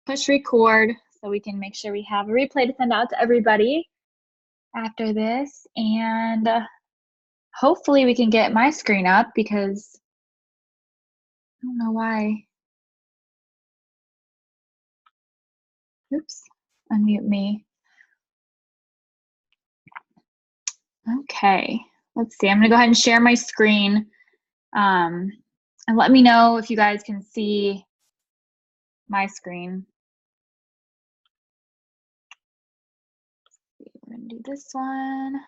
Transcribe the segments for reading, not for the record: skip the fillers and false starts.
push record so we can make sure we have a replay to send out to everybody after this. And hopefully we can get my screen up because I don't know why. Oops, unmute me. Okay, let's see. I'm gonna go ahead and share my screen. And let me know if you guys can see my screen. We're gonna do this one.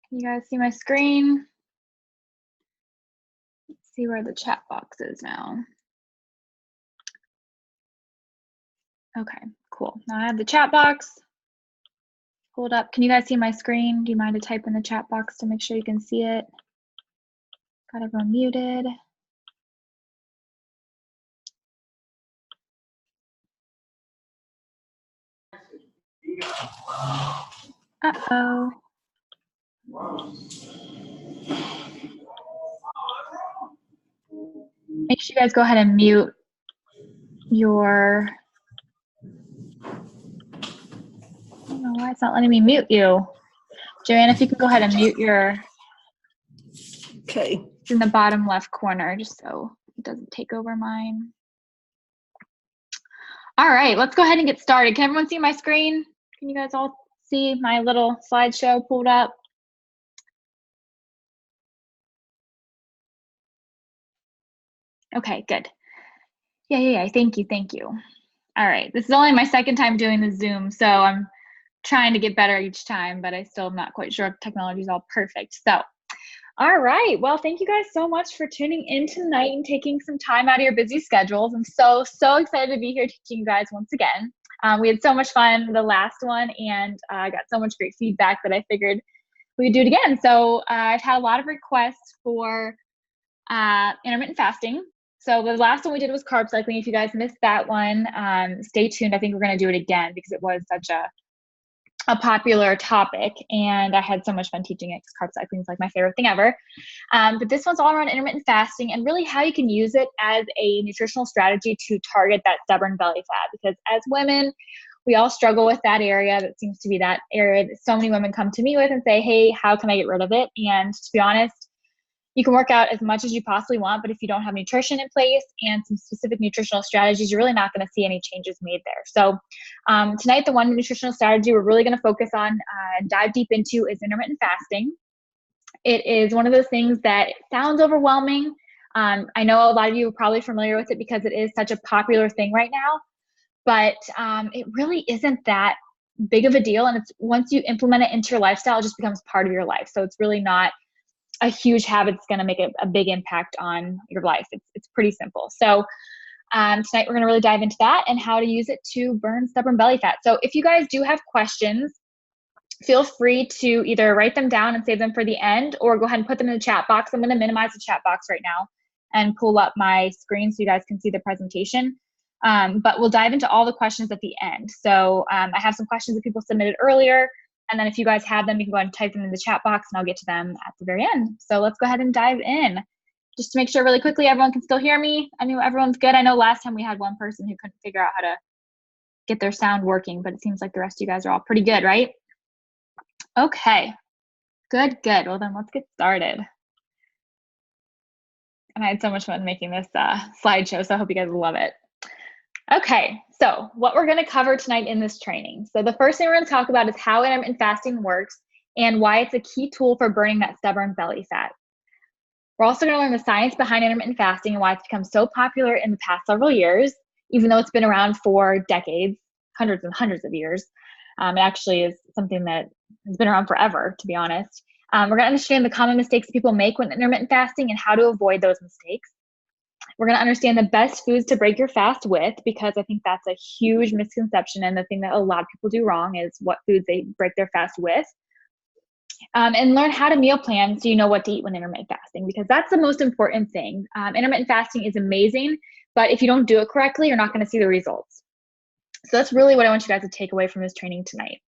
Can you guys see my screen? Let's see where the chat box is now. Okay, cool. Now I have the chat box pulled up. Can you guys see my screen? Do you mind to type in the chat box to make sure you can see it? Got everyone muted. Uh-oh. Make sure you guys go ahead and mute your, I don't know why it's not letting me mute you. Joanne, if you can go ahead and mute your, okay, it's in the bottom left corner, just so it doesn't take over mine. All right, let's go ahead and get started. Can everyone see my screen? Can you guys all see my little slideshow pulled up? Okay, good. Yeah. Thank you. All right, this is only my second time doing the Zoom, so I'm trying to get better each time, but I still am not quite sure if technology is all perfect. So, all right, well, thank you guys so much for tuning in tonight and taking some time out of your busy schedules. I'm so excited to be here teaching you guys once again. We had so much fun the last one, and I got so much great feedback that I figured we would do it again. So I've had a lot of requests for intermittent fasting. So the last one we did was carb cycling. If you guys missed that one, stay tuned. I think we're going to do it again because it was such a popular topic, and I had so much fun teaching it because carb cycling is like my favorite thing ever. But this one's all around intermittent fasting and really how you can use it as a nutritional strategy to target that stubborn belly fat. Because as women, we all struggle with that area. That seems to be that area that so many women come to me with and say, hey, how can I get rid of it? And to be honest, you can work out as much as you possibly want, but if you don't have nutrition in place and some specific nutritional strategies, you're really not going to see any changes made there. So tonight, the one nutritional strategy we're really going to focus on and dive deep into is intermittent fasting. It is one of those things that sounds overwhelming. I know a lot of you are probably familiar with it because it is such a popular thing right now, but it really isn't that big of a deal. And it's once you implement it into your lifestyle, it just becomes part of your life. So it's really not a huge habit that's going to make a big impact on your life. It's pretty simple. So tonight we're going to really dive into that and how to use it to burn stubborn belly fat. So if you guys do have questions, feel free to either write them down and save them for the end, or go ahead and put them in the chat box. I'm going to minimize the chat box right now and pull up my screen so you guys can see the presentation. But we'll dive into all the questions at the end. So I have some questions that people submitted earlier. And then if you guys have them, you can go ahead and type them in the chat box and I'll get to them at the very end. So let's go ahead and dive in. Just to make sure really quickly, everyone can still hear me. I know everyone's good. I know last time we had one person who couldn't figure out how to get their sound working, but it seems like the rest of you guys are all pretty good, right? Okay, good. Well then let's get started. And I had so much fun making this slideshow, so I hope you guys love it. Okay, so what we're going to cover tonight in this training. So the first thing we're going to talk about is how intermittent fasting works and why it's a key tool for burning that stubborn belly fat. We're also going to learn the science behind intermittent fasting and why it's become so popular in the past several years, even though it's been around for decades, hundreds and hundreds of years. It actually is something that has been around forever, to be honest. We're going to understand the common mistakes people make when intermittent fasting and how to avoid those mistakes. We're going to understand the best foods to break your fast with, because I think that's a huge misconception, and the thing that a lot of people do wrong is what foods they break their fast with. And learn how to meal plan so you know what to eat when intermittent fasting, because that's the most important thing. Intermittent fasting is amazing, but if you don't do it correctly, you're not going to see the results. So that's really what I want you guys to take away from this training tonight.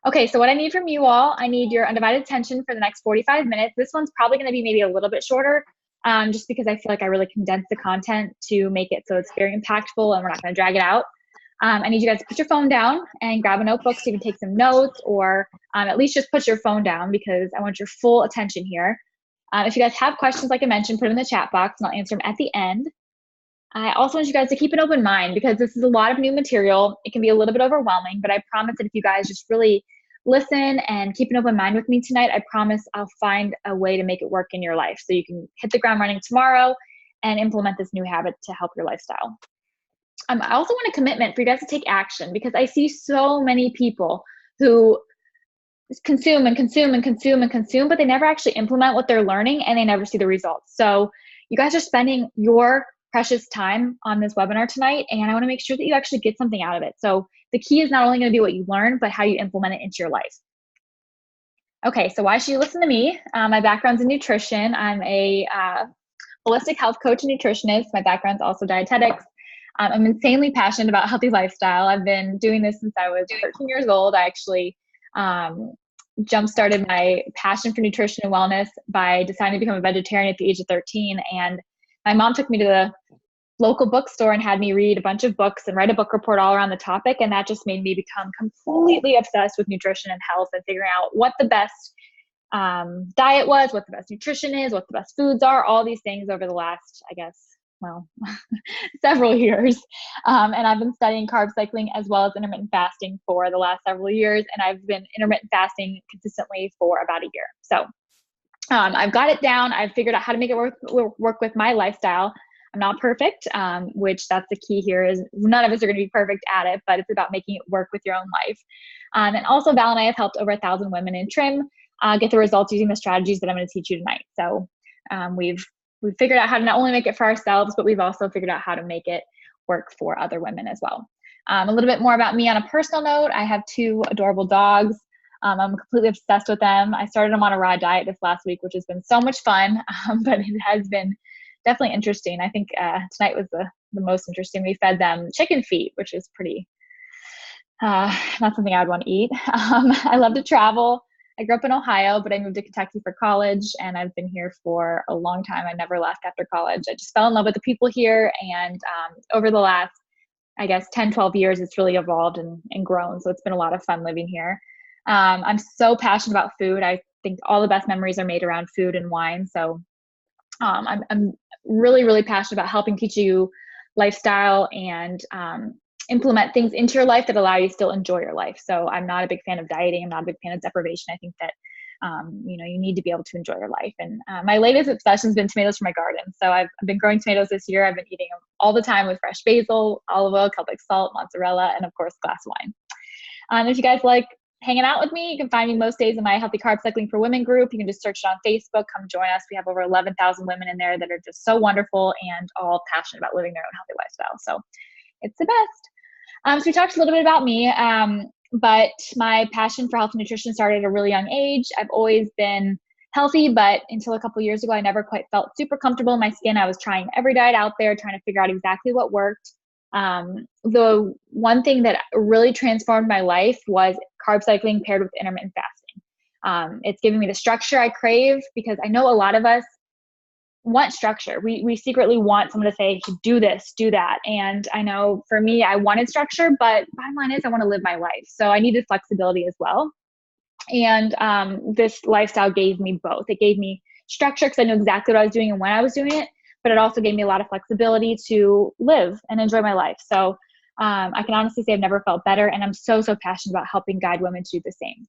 Okay, so what I need from you all, I need your undivided attention for the next 45 minutes. This one's probably going to be maybe a little bit shorter, just because I feel like I really condensed the content to make it so it's very impactful and we're not going to drag it out. I need you guys to put your phone down and grab a notebook so you can take some notes, or at least just put your phone down because I want your full attention here. If you guys have questions, like I mentioned, put them in the chat box and I'll answer them at the end. I also want you guys to keep an open mind because this is a lot of new material. It can be a little bit overwhelming, but I promise that if you guys just really listen and keep an open mind with me tonight, I promise I'll find a way to make it work in your life so you can hit the ground running tomorrow and implement this new habit to help your lifestyle. I also want a commitment for you guys to take action because I see so many people who consume and consume and consume and consume, but they never actually implement what they're learning and they never see the results. So you guys are spending your precious time on this webinar tonight, and I want to make sure that you actually get something out of it. So the key is not only going to be what you learn, but how you implement it into your life. Okay, so why should you listen to me? My background's in nutrition. I'm a holistic health coach and nutritionist. My background's also dietetics. I'm insanely passionate about healthy lifestyle. I've been doing this since I was 13 years old. I actually jump-started my passion for nutrition and wellness by deciding to become a vegetarian at the age of 13. And my mom took me to the local bookstore and had me read a bunch of books and write a book report all around the topic. And that just made me become completely obsessed with nutrition and health and figuring out what the best diet was, what the best nutrition is, what the best foods are, all these things over the last, I guess, well, several years. And I've been studying carb cycling as well as intermittent fasting for the last several years. And I've been intermittent fasting consistently for about a year. So I've got it down. I've figured out how to make it work with my lifestyle. I'm not perfect, which that's the key here is none of us are going to be perfect at it, but it's about making it work with your own life. And also Val and I have helped over 1,000 women in trim get the results using the strategies that I'm going to teach you tonight. So we've figured out how to not only make it for ourselves, but we've also figured out how to make it work for other women as well. A little bit more about me on a personal note. I have 2 adorable dogs. I'm completely obsessed with them. I started them on a raw diet this last week, which has been so much fun, but it has been definitely interesting. I think tonight was the most interesting. We fed them chicken feet, which is pretty, not something I'd want to eat. I love to travel. I grew up in Ohio, but I moved to Kentucky for college, and I've been here for a long time. I never left after college. I just fell in love with the people here, and over the last, I guess, 10, 12 years, it's really evolved and grown, so it's been a lot of fun living here. I'm so passionate about food. I think all the best memories are made around food and wine, so I'm really, really passionate about helping teach you lifestyle and implement things into your life that allow you to still enjoy your life. So I'm not a big fan of dieting. I'm not a big fan of deprivation. I think that, you need to be able to enjoy your life. And my latest obsession has been tomatoes from my garden. So I've been growing tomatoes this year. I've been eating them all the time with fresh basil, olive oil, Celtic salt, mozzarella, and of course, glass wine. If you guys like hanging out with me, you can find me most days in my Healthy Carb Cycling for Women group. You can just search it on Facebook. Come join us. We have over 11,000 women in there that are just so wonderful and all passionate about living their own healthy lifestyle. So it's the best. So we talked a little bit about me, but my passion for health and nutrition started at a really young age. I've always been healthy, but until a couple years ago, I never quite felt super comfortable in my skin. I was trying every diet out there, trying to figure out exactly what worked. The one thing that really transformed my life was carb cycling paired with intermittent fasting. It's giving me the structure I crave because I know a lot of us want structure. We secretly want someone to say, do this, do that. And I know for me, I wanted structure, but bottom line is I want to live my life. So I needed flexibility as well. And this lifestyle gave me both. It gave me structure because I knew exactly what I was doing and when I was doing it, but it also gave me a lot of flexibility to live and enjoy my life. So I can honestly say I've never felt better, and I'm so, so passionate about helping guide women to do the same.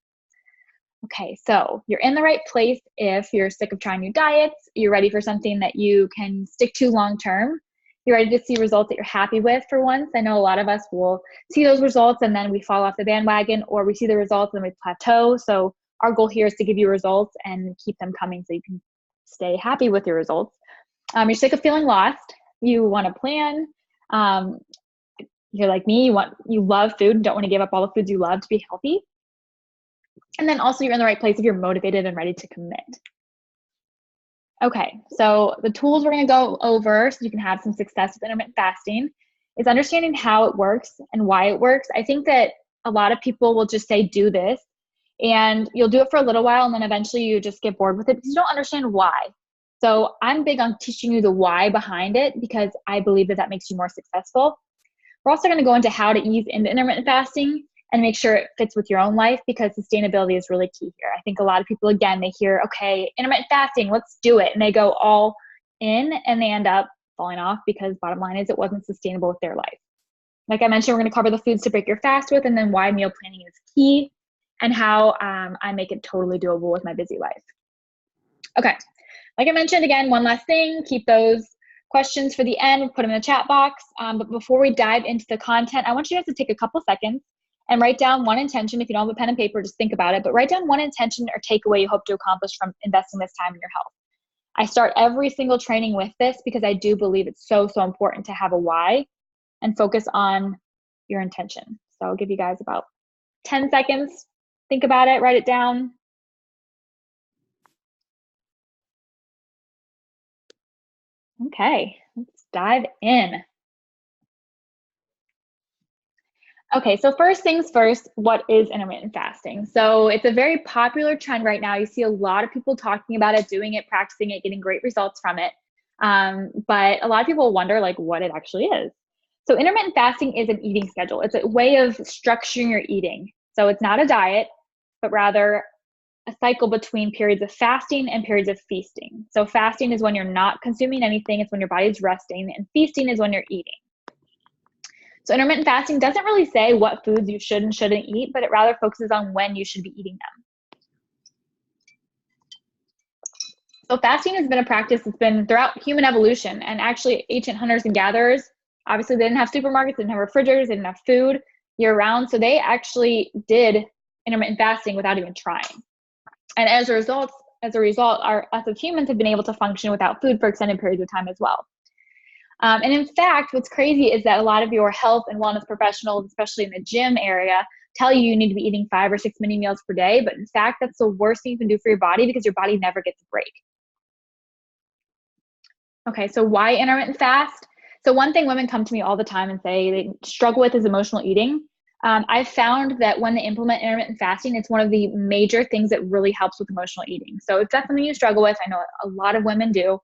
Okay, so you're in the right place if you're sick of trying new diets, you're ready for something that you can stick to long-term, you're ready to see results that you're happy with for once. I know a lot of us will see those results and then we fall off the bandwagon, or we see the results and we plateau. So our goal here is to give you results and keep them coming so you can stay happy with your results. You're sick of feeling lost. You want to plan. You're like me, you love food and don't want to give up all the foods you love to be healthy. And then also you're in the right place if you're motivated and ready to commit. Okay, so the tools we're going to go over so you can have some success with intermittent fasting is understanding how it works and why it works. I think that a lot of people will just say, do this, and you'll do it for a little while and then eventually you just get bored with it because you don't understand why. So I'm big on teaching you the why behind it because I believe that that makes you more successful. We're also going to go into how to ease into intermittent fasting and make sure it fits with your own life because sustainability is really key here. I think a lot of people, again, they hear, okay, intermittent fasting, let's do it. And they go all in and they end up falling off because bottom line is it wasn't sustainable with their life. Like I mentioned, we're going to cover the foods to break your fast with and then why meal planning is key and how I make it totally doable with my busy life. Okay, like I mentioned, again, one last thing, keep those questions for the end, put them in the chat box. But before we dive into the content, I want you guys to take a couple seconds and write down one intention. If you don't have a pen and paper, just think about it, but write down one intention or takeaway you hope to accomplish from investing this time in your health. I start every single training with this because I do believe it's so, so important to have a why and focus on your intention. So I'll give you guys about 10 seconds. Think about it, write it down. Okay, let's dive in. Okay, so first things first, what is intermittent fasting? So it's a very popular trend right now. You see a lot of people talking about it, doing it, practicing it, getting great results from it. But a lot of people wonder like what it actually is. So intermittent fasting is an eating schedule. It's a way of structuring your eating. So it's not a diet, but rather a cycle between periods of fasting and periods of feasting. So fasting is when you're not consuming anything. It's when your body's resting, and feasting is when you're eating. So intermittent fasting doesn't really say what foods you should and shouldn't eat, but it rather focuses on when you should be eating them. So fasting has been a practice that's been throughout human evolution, and actually ancient hunters and gatherers, obviously they didn't have supermarkets, they didn't have refrigerators, they didn't have food year round, so they actually did intermittent fasting without even trying. And as a result, us as humans have been able to function without food for extended periods of time as well. And in fact, what's crazy is that a lot of your health and wellness professionals, especially in the gym area, tell you need to be eating 5 or 6 mini meals per day. But in fact, that's the worst thing you can do for your body because your body never gets a break. Okay, so why intermittent fast? So one thing women come to me all the time and say they struggle with is emotional eating. I've found that when they implement intermittent fasting, it's one of the major things that really helps with emotional eating. So if that's something you struggle with, I know a lot of women do.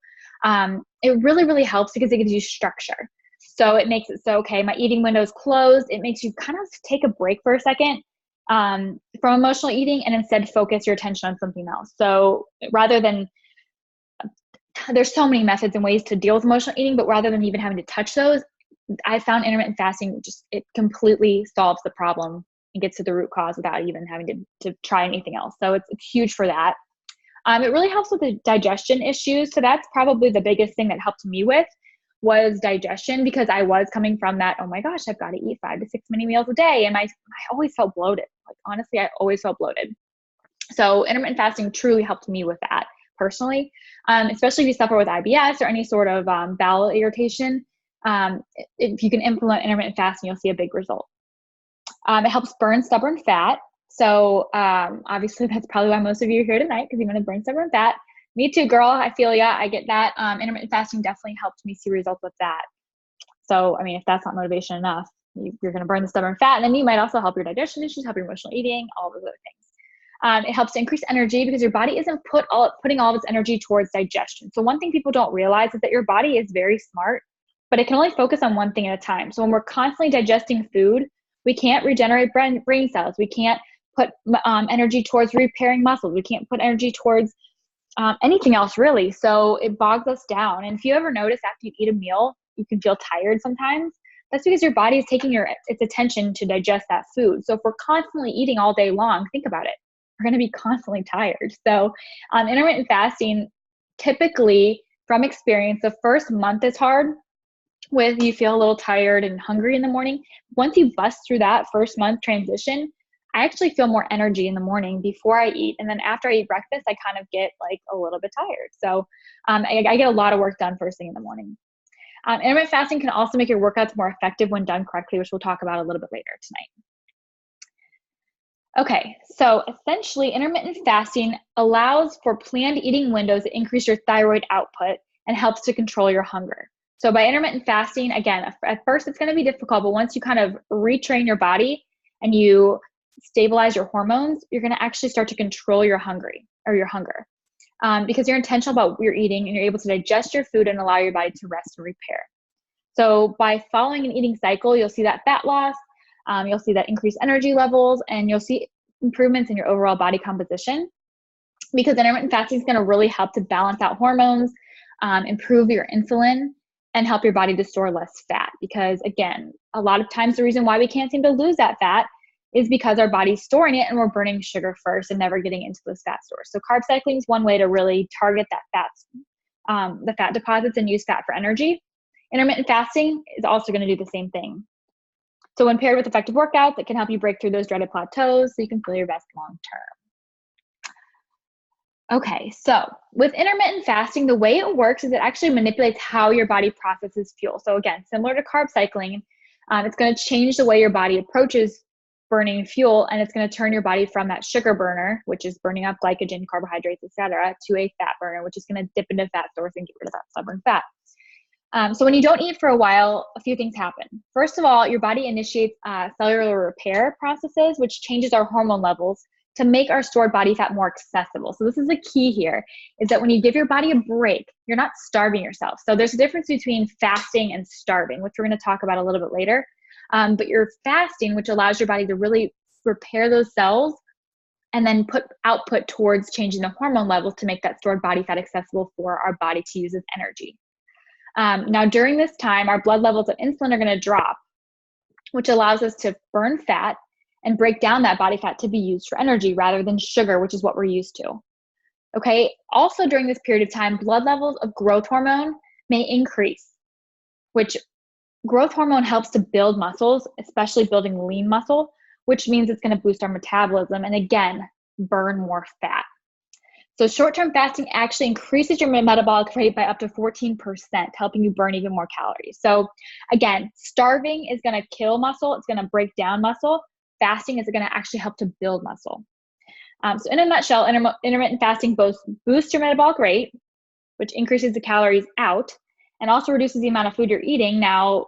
It really, really helps because it gives you structure. So it makes it so, okay, my eating window is closed. It makes you kind of take a break for a second from emotional eating and instead focus your attention on something else. So rather than, there's so many methods and ways to deal with emotional eating, but rather than even having to touch those, I found intermittent fasting it completely solves the problem and gets to the root cause without even having to try anything else. So it's huge for that. It really helps with the digestion issues. So that's probably the biggest thing that helped me with was digestion because I was coming from that, oh my gosh, I've got to eat 5 to 6 mini meals a day. And I always felt bloated. Like honestly, I always felt bloated. So intermittent fasting truly helped me with that personally, especially if you suffer with IBS or any sort of bowel irritation. If you can implement intermittent fasting, you'll see a big result. It helps burn stubborn fat. So obviously that's probably why most of you are here tonight because you want to burn stubborn fat. Me too, girl. I feel ya. I get that. Intermittent fasting definitely helped me see results with that. So, I mean, if that's not motivation enough, you're going to burn the stubborn fat. And then you might also help your digestion issues, help your emotional eating, all those other things. It helps to increase energy because your body isn't putting all of its energy towards digestion. So one thing people don't realize is that your body is very smart, but it can only focus on one thing at a time. So when we're constantly digesting food, we can't regenerate brain cells. We can't put energy towards repairing muscles. We can't put energy towards anything else really. So it bogs us down. And if you ever notice after you eat a meal, you can feel tired sometimes. That's because your body is taking its attention to digest that food. So if we're constantly eating all day long, think about it. We're going to be constantly tired. So intermittent fasting, typically from experience, the first month is hard with you feel a little tired and hungry in the morning. Once you bust through that first month transition, I actually feel more energy in the morning before I eat. And then after I eat breakfast, I kind of get like a little bit tired. So I get a lot of work done first thing in the morning. Intermittent fasting can also make your workouts more effective when done correctly, which we'll talk about a little bit later tonight. Okay, so essentially intermittent fasting allows for planned eating windows that increase your thyroid output and helps to control your hunger. So by intermittent fasting, again, at first it's going to be difficult, but once you kind of retrain your body and you stabilize your hormones, you're going to actually start to control your hunger. because you're intentional about what you're eating and you're able to digest your food and allow your body to rest and repair. So by following an eating cycle, you'll see that fat loss, you'll see that increased energy levels, and you'll see improvements in your overall body composition, because intermittent fasting is going to really help to balance out hormones, improve your insulin, and help your body to store less fat. Because again, a lot of times the reason why we can't seem to lose that fat is because our body's storing it and we're burning sugar first and never getting into those fat stores. So carb cycling is one way to really target that the fat deposits and use fat for energy. Intermittent fasting is also going to do the same thing. So when paired with effective workouts, it can help you break through those dreaded plateaus so you can feel your best long term. Okay, so with intermittent fasting, the way it works is it actually manipulates how your body processes fuel. So again, similar to carb cycling, it's going to change the way your body approaches burning fuel, and it's going to turn your body from that sugar burner, which is burning up glycogen, carbohydrates, etc., to a fat burner, which is going to dip into fat stores and get rid of that stubborn fat. So when you don't eat for a while, a few things happen. First of all, your body initiates cellular repair processes, which changes our hormone levels to make our stored body fat more accessible. So this is the key here, is that when you give your body a break, you're not starving yourself. So there's a difference between fasting and starving, which we're going to talk about a little bit later. But you're fasting, which allows your body to really repair those cells and then put output towards changing the hormone levels to make that stored body fat accessible for our body to use as energy. Now, during this time, our blood levels of insulin are going to drop, which allows us to burn fat and break down that body fat to be used for energy rather than sugar, which is what we're used to. Okay. Also, during this period of time, blood levels of growth hormone may increase, which growth hormone helps to build muscles, especially building lean muscle, which means it's going to boost our metabolism and again, burn more fat. So short-term fasting actually increases your metabolic rate by up to 14%, helping you burn even more calories. So again, starving is going to kill muscle. It's going to break down muscle. Fasting is going to actually help to build muscle. So in a nutshell, intermittent fasting both boosts your metabolic rate, which increases the calories out, and also reduces the amount of food you're eating. Now,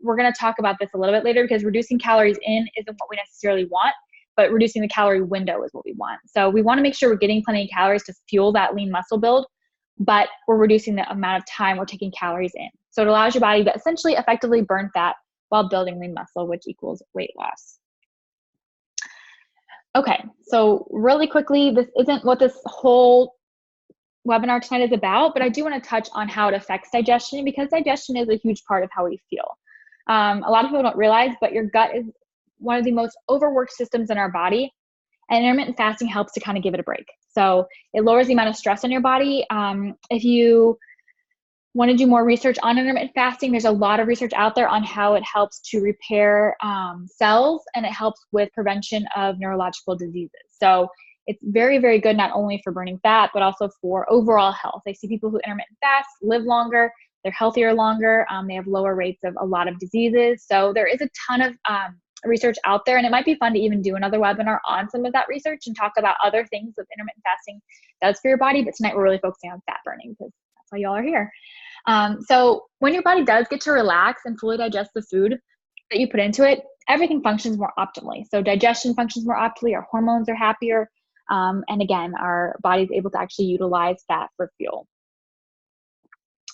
we're going to talk about this a little bit later because reducing calories in isn't what we necessarily want, but reducing the calorie window is what we want. So we want to make sure we're getting plenty of calories to fuel that lean muscle build, but we're reducing the amount of time we're taking calories in. So it allows your body to essentially effectively burn fat while building lean muscle, which equals weight loss. Okay, so really quickly, this isn't what this whole webinar tonight is about, but I do want to touch on how it affects digestion, because digestion is a huge part of how we feel. A lot of people don't realize, but your gut is one of the most overworked systems in our body, and intermittent fasting helps to kind of give it a break. So it lowers the amount of stress on your body. If you want to do more research on intermittent fasting, there's a lot of research out there on how it helps to repair cells, and it helps with prevention of neurological diseases. So it's very, very good, not only for burning fat, but also for overall health. I see people who intermittent fast live longer, they're healthier longer, they have lower rates of a lot of diseases. So there is a ton of research out there, and it might be fun to even do another webinar on some of that research and talk about other things that intermittent fasting does for your body. But tonight we're really focusing on fat burning because that's why y'all are here. So when your body does get to relax and fully digest the food that you put into it, everything functions more optimally. So digestion functions more optimally, our hormones are happier, and again, our body's able to actually utilize fat for fuel.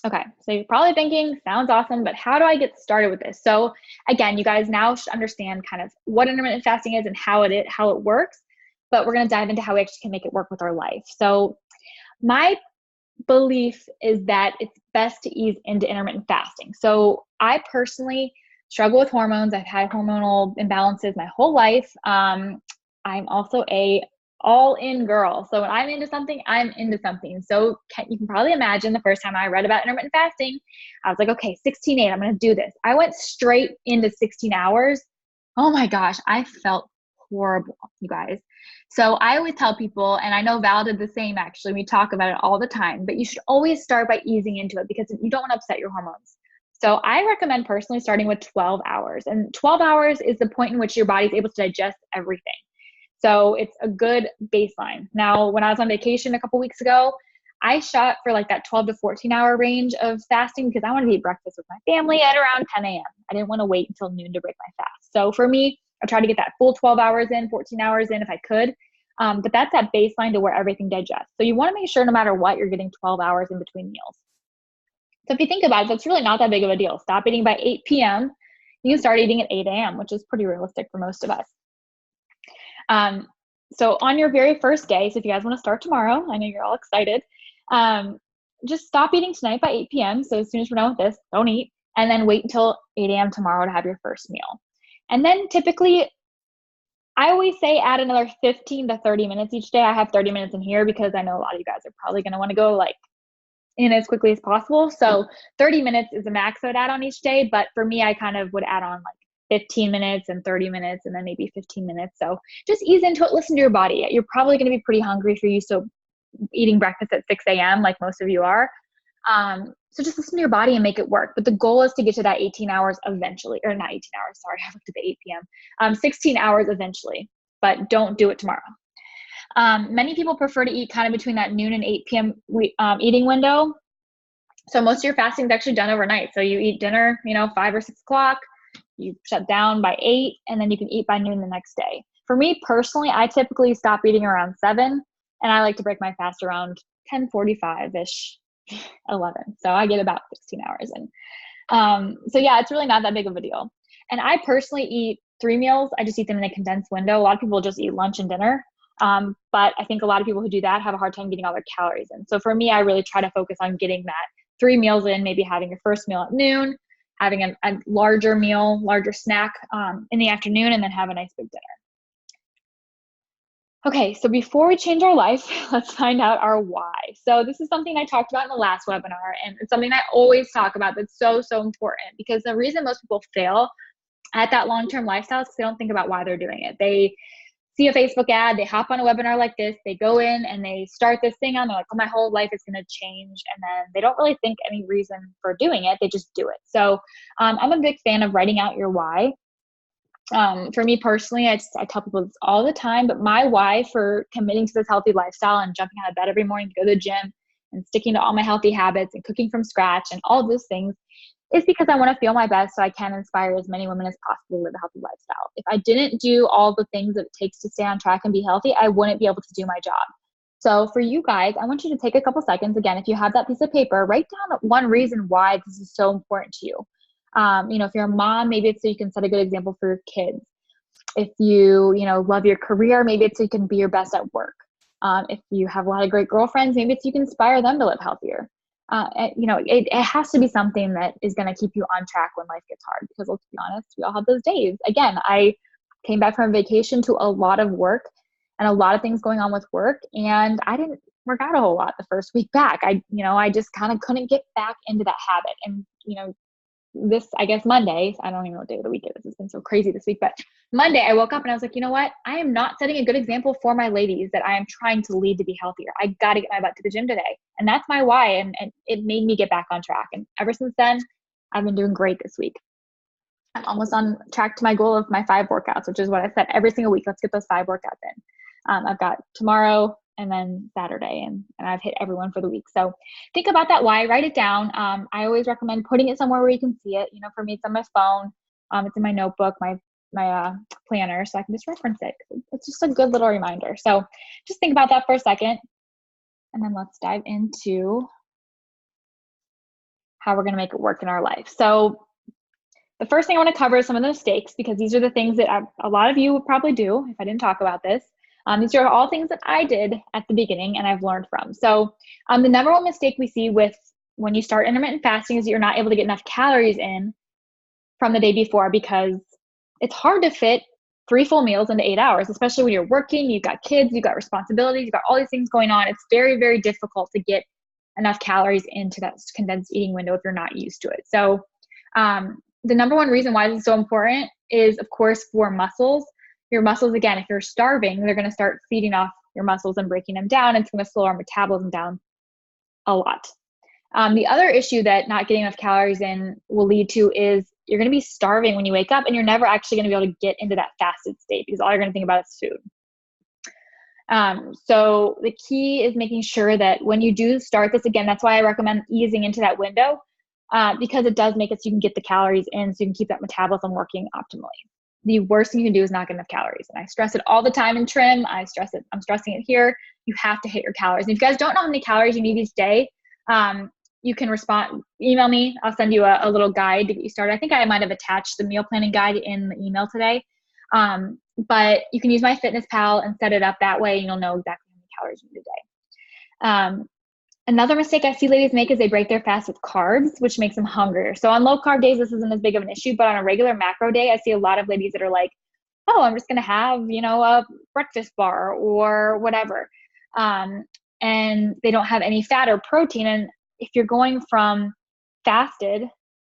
Okay, so you're probably thinking, sounds awesome, but how do I get started with this? So again, you guys now should understand kind of what intermittent fasting is and how it works, but we're going to dive into how we actually can make it work with our life. So my belief is that it's best to ease into intermittent fasting. So I personally struggle with hormones. I've had hormonal imbalances my whole life. I'm also a all-in girl. So when I'm into something, I'm into something. So you can probably imagine the first time I read about intermittent fasting, I was like, okay, 16/8, I'm going to do this. I went straight into 16 hours. Oh my gosh, I felt horrible, you guys. So I always tell people, and I know Val did the same actually, we talk about it all the time, but you should always start by easing into it because you don't want to upset your hormones. So I recommend personally starting with 12 hours. And 12 hours is the point in which your body's able to digest everything. So it's a good baseline. Now, when I was on vacation a couple weeks ago, I shot for like that 12 to 14 hour range of fasting because I wanted to eat breakfast with my family at around 10 a.m. I didn't want to wait until noon to break my fast. So for me, I tried to get that full 12 hours in, 14 hours in if I could. But that's that baseline to where everything digests. So you want to make sure no matter what, you're getting 12 hours in between meals. So if you think about it, that's really not that big of a deal. Stop eating by 8 p.m. You can start eating at 8 a.m., which is pretty realistic for most of us. So on your very first day, so if you guys want to start tomorrow, I know you're all excited, just stop eating tonight by 8 p.m. So as soon as we're done with this, don't eat, and then wait until 8 a.m. tomorrow to have your first meal. And then typically, I always say add another 15 to 30 minutes each day. I have 30 minutes in here because I know a lot of you guys are probably going to want to go like in as quickly as possible. So 30 minutes is the max I would add on each day. But for me, I kind of would add on like 15 minutes and 30 minutes and then maybe 15 minutes. So just ease into it. Listen to your body. You're probably going to be pretty hungry if you're used to eating breakfast at 6 a.m. like most of you are. So just listen to your body and make it work. But the goal is to get to that 18 hours eventually, or not 18 hours, sorry, I looked at the 8 p.m., 16 hours eventually, but don't do it tomorrow. Many people prefer to eat kind of between that noon and 8 p.m. Eating window. So most of your fasting is actually done overnight. So you eat dinner, 5 or 6 o'clock, you shut down by 8, and then you can eat by noon the next day. For me personally, I typically stop eating around 7, and I like to break my fast around 10:45-ish, 11. So I get about 16 hours in. So yeah, it's really not that big of a deal. And I personally eat 3 meals. I just eat them in a condensed window. A lot of people just eat lunch and dinner. But I think a lot of people who do that have a hard time getting all their calories in. So for me, I really try to focus on getting that 3 meals in, maybe having your first meal at noon, having a larger meal, larger snack in the afternoon, and then have a nice big dinner. Okay, so before we change our life, let's find out our why. So this is something I talked about in the last webinar, and it's something I always talk about that's so, so important, because the reason most people fail at that long-term lifestyle is because they don't think about why they're doing it. They see a Facebook ad, they hop on a webinar like this, they go in and they start this thing on, they're like, oh, my whole life is going to change. And then they don't really think any reason for doing it. They just do it. So I'm a big fan of writing out your why. For me personally, I tell people this all the time, but my why for committing to this healthy lifestyle and jumping out of bed every morning to go to the gym and sticking to all my healthy habits and cooking from scratch and all those things is because I want to feel my best so I can inspire as many women as possible to live a healthy lifestyle. If I didn't do all the things that it takes to stay on track and be healthy, I wouldn't be able to do my job. So for you guys, I want you to take a couple seconds. Again, if you have that piece of paper, write down one reason why this is so important to you. If you're a mom, maybe it's so you can set a good example for your kids. If you, love your career, maybe it's so you can be your best at work. If you have a lot of great girlfriends, maybe it's so you can inspire them to live healthier. It has to be something that is going to keep you on track when life gets hard, because let's be honest, we all have those days. Again, I came back from vacation to a lot of work and a lot of things going on with work, and I didn't work out a whole lot the first week back. I just kind of couldn't get back into that habit. And, this, I guess Monday, I don't even know what day of the week it is. It's been so crazy this week, but Monday I woke up and I was like, you know what? I am not setting a good example for my ladies that I am trying to lead to be healthier. I got to get my butt to the gym today. And that's my why. And it made me get back on track. And ever since then, I've been doing great this week. I'm almost on track to my goal of my 5 workouts, which is what I said every single week. Let's get those 5 workouts in. I've got tomorrow and then Saturday, and I've hit everyone for the week. So think about that why, write it down. I always recommend putting it somewhere where you can see it. For me, it's on my phone. It's in my notebook, my planner, so I can just reference it. It's just a good little reminder. So just think about that for a second, and then let's dive into how we're going to make it work in our life. So the first thing I want to cover is some of the mistakes, because these are the things that a lot of you would probably do if I didn't talk about this. These are all things that I did at the beginning and I've learned from. So the number one mistake we see with when you start intermittent fasting is that you're not able to get enough calories in from the day before, because it's hard to fit 3 full meals into 8 hours, especially when you're working, you've got kids, you've got responsibilities, you've got all these things going on. It's very, very difficult to get enough calories into that condensed eating window if you're not used to it. So the number one reason why this is so important is, of course, for muscles. Your muscles, again, if you're starving, they're going to start feeding off your muscles and breaking them down. It's going to slow our metabolism down a lot. The other issue that not getting enough calories in will lead to is you're going to be starving when you wake up, and you're never actually going to be able to get into that fasted state because all you're going to think about is food. So the key is making sure that when you do start this, again, that's why I recommend easing into that window, because it does make it so you can get the calories in, so you can keep that metabolism working optimally. the worst thing you can do is not get enough calories. And I stress it all the time in trim. I'm stressing it here. You have to hit your calories. And if you guys don't know how many calories you need each day, you can email me. I'll send you a little guide to get you started. I think I might've attached the meal planning guide in the email today. But you can use MyFitnessPal and set it up that way, and you'll know exactly how many calories you need a day. Another mistake I see ladies make is they break their fast with carbs, which makes them hungrier. So on low carb days, this isn't as big of an issue, but on a regular macro day, I see a lot of ladies that are like, oh, I'm just going to have, a breakfast bar or whatever. And they don't have any fat or protein. And if you're going from fasted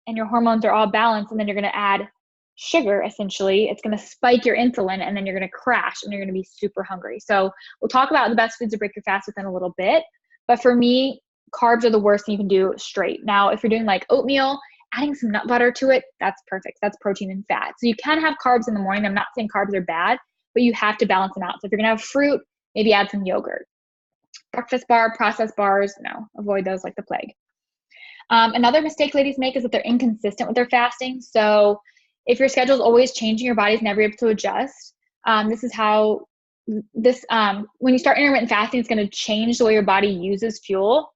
and your hormones are all balanced, and then you're going to add sugar, essentially, it's going to spike your insulin, and then you're going to crash and you're going to be super hungry. So we'll talk about the best foods to break your fast with in a little bit. But for me, carbs are the worst thing you can do straight. Now, if you're doing like oatmeal, adding some nut butter to it, that's perfect. That's protein and fat. So you can have carbs in the morning. I'm not saying carbs are bad, but you have to balance them out. So if you're going to have fruit, maybe add some yogurt. Breakfast bar, processed bars, no, avoid those like the plague. Another mistake ladies make is that they're inconsistent with their fasting. So if your schedule is always changing, your body's never able to adjust. When you start intermittent fasting, it's going to change the way your body uses fuel.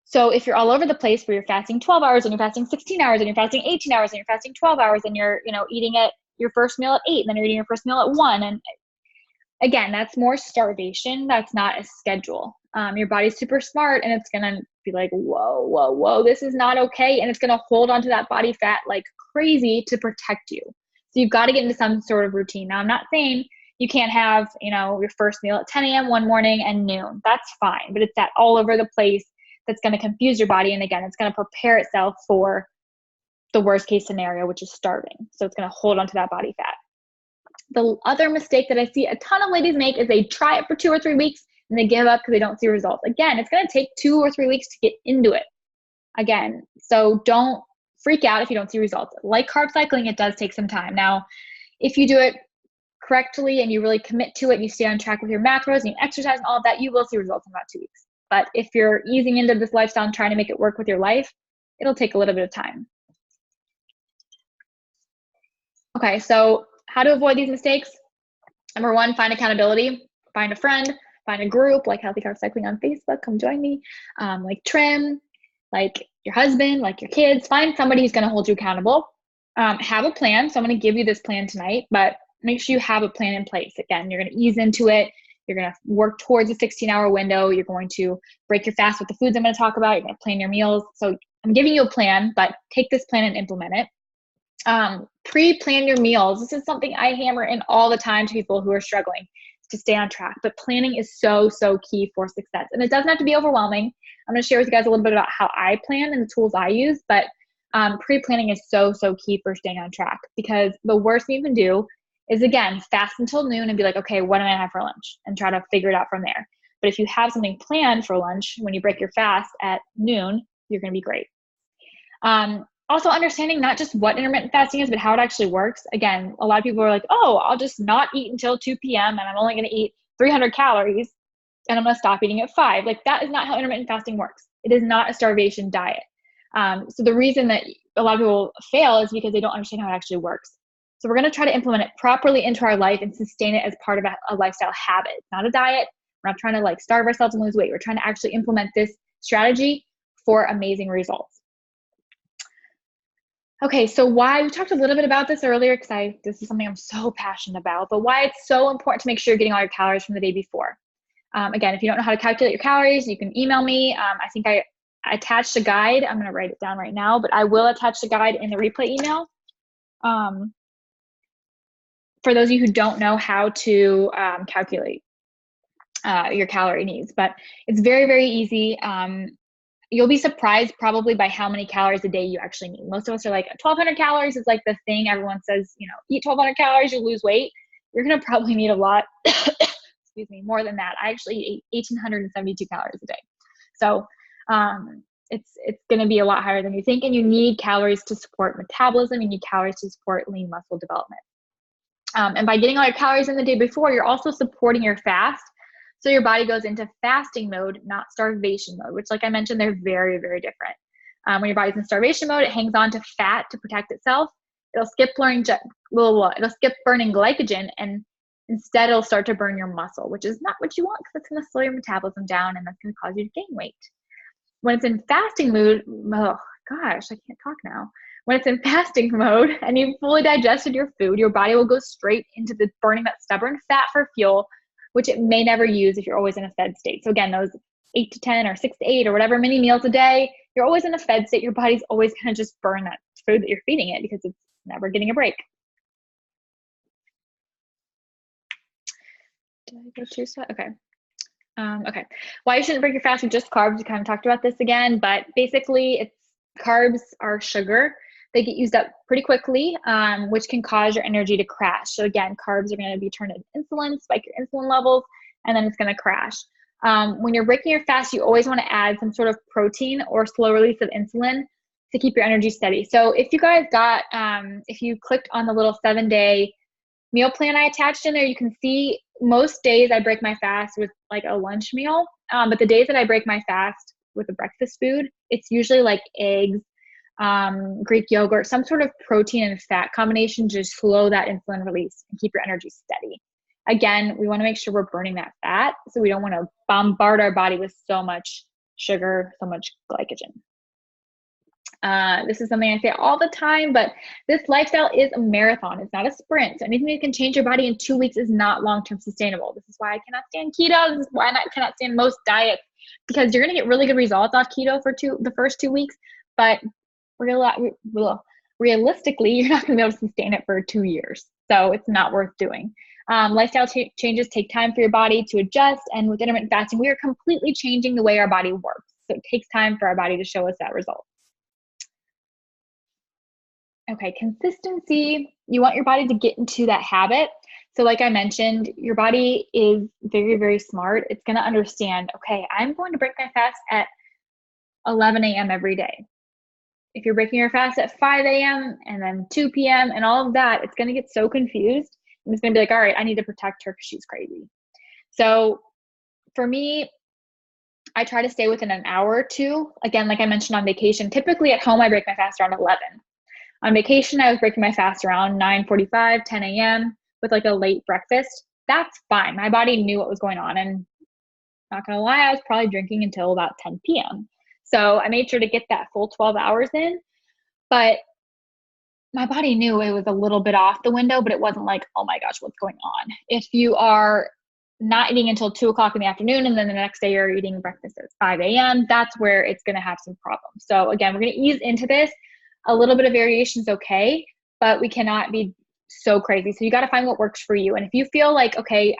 So if you're all over the place where you're fasting 12 hours and you're fasting 16 hours and you're fasting 18 hours and you're fasting 12 hours and you're, eating at your first meal at 8 and then you're eating your first meal at 1. And again, that's more starvation. That's not a schedule. Your body's super smart, and it's going to be like, whoa, this is not okay. And it's going to hold onto that body fat like crazy to protect you. So you've got to get into some sort of routine. Now, I'm not saying you can't have, your first meal at 10 a.m. one morning and noon. That's fine. But it's that all over the place that's going to confuse your body. And again, it's going to prepare itself for the worst case scenario, which is starving. So it's going to hold onto that body fat. The other mistake that I see a ton of ladies make is they try it for 2 or 3 weeks and they give up because they don't see results. Again, it's going to take 2 or 3 weeks to get into it. Again, so don't freak out if you don't see results. Like carb cycling, it does take some time. Now, if you do it correctly and you really commit to it and you stay on track with your macros and you exercise and all of that, you will see results in about 2 weeks. But if you're easing into this lifestyle and trying to make it work with your life, it'll take a little bit of time. Okay, so how to avoid these mistakes? Number 1, find accountability. Find a friend, find a group like Healthy Carb Cycling on Facebook. Come join me. Like Trim, like your husband, like your kids. Find somebody who's going to hold you accountable. Have a plan. So I'm going to give you this plan tonight, but make sure you have a plan in place. Again, you're going to ease into it. You're going to work towards a 16-hour window. You're going to break your fast with the foods I'm going to talk about. You're going to plan your meals. So I'm giving you a plan, but take this plan and implement it. Pre-plan your meals. This is something I hammer in all the time to people who are struggling to stay on track, but planning is so key for success. And it doesn't have to be overwhelming. I'm going to share with you guys a little bit about how I plan and the tools I use, but pre-planning is so key for staying on track, because the worst thing you can do is, again, fast until noon and be like, okay, what am I going to have for lunch? And try to figure it out from there. But if you have something planned for lunch when you break your fast at noon, you're going to be great. Also understanding not just what intermittent fasting is, but how it actually works. Again, a lot of people are like, oh, I'll just not eat until 2 p.m. and I'm only going to eat 300 calories and I'm going to stop eating at 5. Like, that is not how intermittent fasting works. It is not a starvation diet. So the reason that a lot of people fail is because they don't understand how it actually works. So we're going to try to implement it properly into our life and sustain it as part of a lifestyle habit. It's not a diet. We're not trying to like starve ourselves and lose weight. We're trying to actually implement this strategy for amazing results. Okay, so why, we talked a little bit about this earlier because this is something I'm so passionate about, but why it's so important to make sure you're getting all your calories from the day before. Again, if you don't know how to calculate your calories, you can email me. I think I attached a guide. I'm going to write it down right now, but I will attach the guide in the replay email. For those of you who don't know how to calculate your calorie needs, but it's very easy. You'll be surprised probably by how many calories a day you actually need. Most of us are like, 1,200 calories is like the thing everyone says, eat 1,200 calories, you'll lose weight. You're going to probably need a lot, excuse me, more than that. I actually eat 1,872 calories a day. So it's going to be a lot higher than you think. And you need calories to support metabolism. You need calories to support lean muscle development. And by getting all your calories in the day before, you're also supporting your fast. So your body goes into fasting mode, not starvation mode, which, like I mentioned, they're very different. When your body's in starvation mode, it hangs on to fat to protect itself. it'll skip burning glycogen, and instead it'll start to burn your muscle, which is not what you want, because it's going to slow your metabolism down, and that's going to cause you to gain weight. When it's in fasting mode, oh gosh, I can't talk now. When it's in fasting mode and you've fully digested your food, your body will go straight into the burning that stubborn fat for fuel, which it may never use if you're always in a fed state. So again, those 8 to 10 or 6 to 8 or whatever many meals a day, you're always in a fed state. Your body's always going to just burn that food that you're feeding it because it's never getting a break. Did I go too slow? Okay. Okay. Why you shouldn't break your fast with just carbs. We kind of talked about this again, but basically carbs are sugar. They get used up pretty quickly, which can cause your energy to crash. So again, carbs are going to be turned into insulin, spike your insulin levels, and then it's going to crash. When you're breaking your fast, you always want to add some sort of protein or slow release of insulin to keep your energy steady. So if you guys if you clicked on the little 7-day meal plan I attached in there, you can see most days I break my fast with like a lunch meal. But the days that I break my fast with a breakfast food, it's usually like eggs, Greek yogurt, some sort of protein and fat combination to slow that insulin release and keep your energy steady. Again, we want to make sure we're burning that fat, so we don't want to bombard our body with so much sugar, so much glycogen. This is something I say all the time, but this lifestyle is a marathon. It's not a sprint. So anything that can change your body in 2 weeks is not long-term sustainable. This is why I cannot stand keto. This is why I cannot stand most diets, because you're going to get really good results off keto for the first 2 weeks, but realistically, you're not going to be able to sustain it for 2 years. So it's not worth doing. Lifestyle changes take time for your body to adjust. And with intermittent fasting, we are completely changing the way our body works. So it takes time for our body to show us that result. Okay, consistency. You want your body to get into that habit. So like I mentioned, your body is very, very smart. It's going to understand, okay, I'm going to break my fast at 11 a.m. every day. If you're breaking your fast at 5 a.m. and then 2 p.m. and all of that, it's going to get so confused. And it's going to be like, all right, I need to protect her because she's crazy. So for me, I try to stay within an hour or two. Again, like I mentioned on vacation, typically at home, I break my fast around 11. On vacation, I was breaking my fast around 9:45, 10 a.m. with like a late breakfast. That's fine. My body knew what was going on. And not going to lie, I was probably drinking until about 10 p.m. So I made sure to get that full 12 hours in. But my body knew it was a little bit off the window, but it wasn't like, oh my gosh, what's going on? If you are not eating until 2 o'clock in the afternoon and then the next day you're eating breakfast at 5 a.m., that's where it's going to have some problems. So again, we're going to ease into this. A little bit of variation is okay, but we cannot be so crazy. So you got to find what works for you. And if you feel like, okay,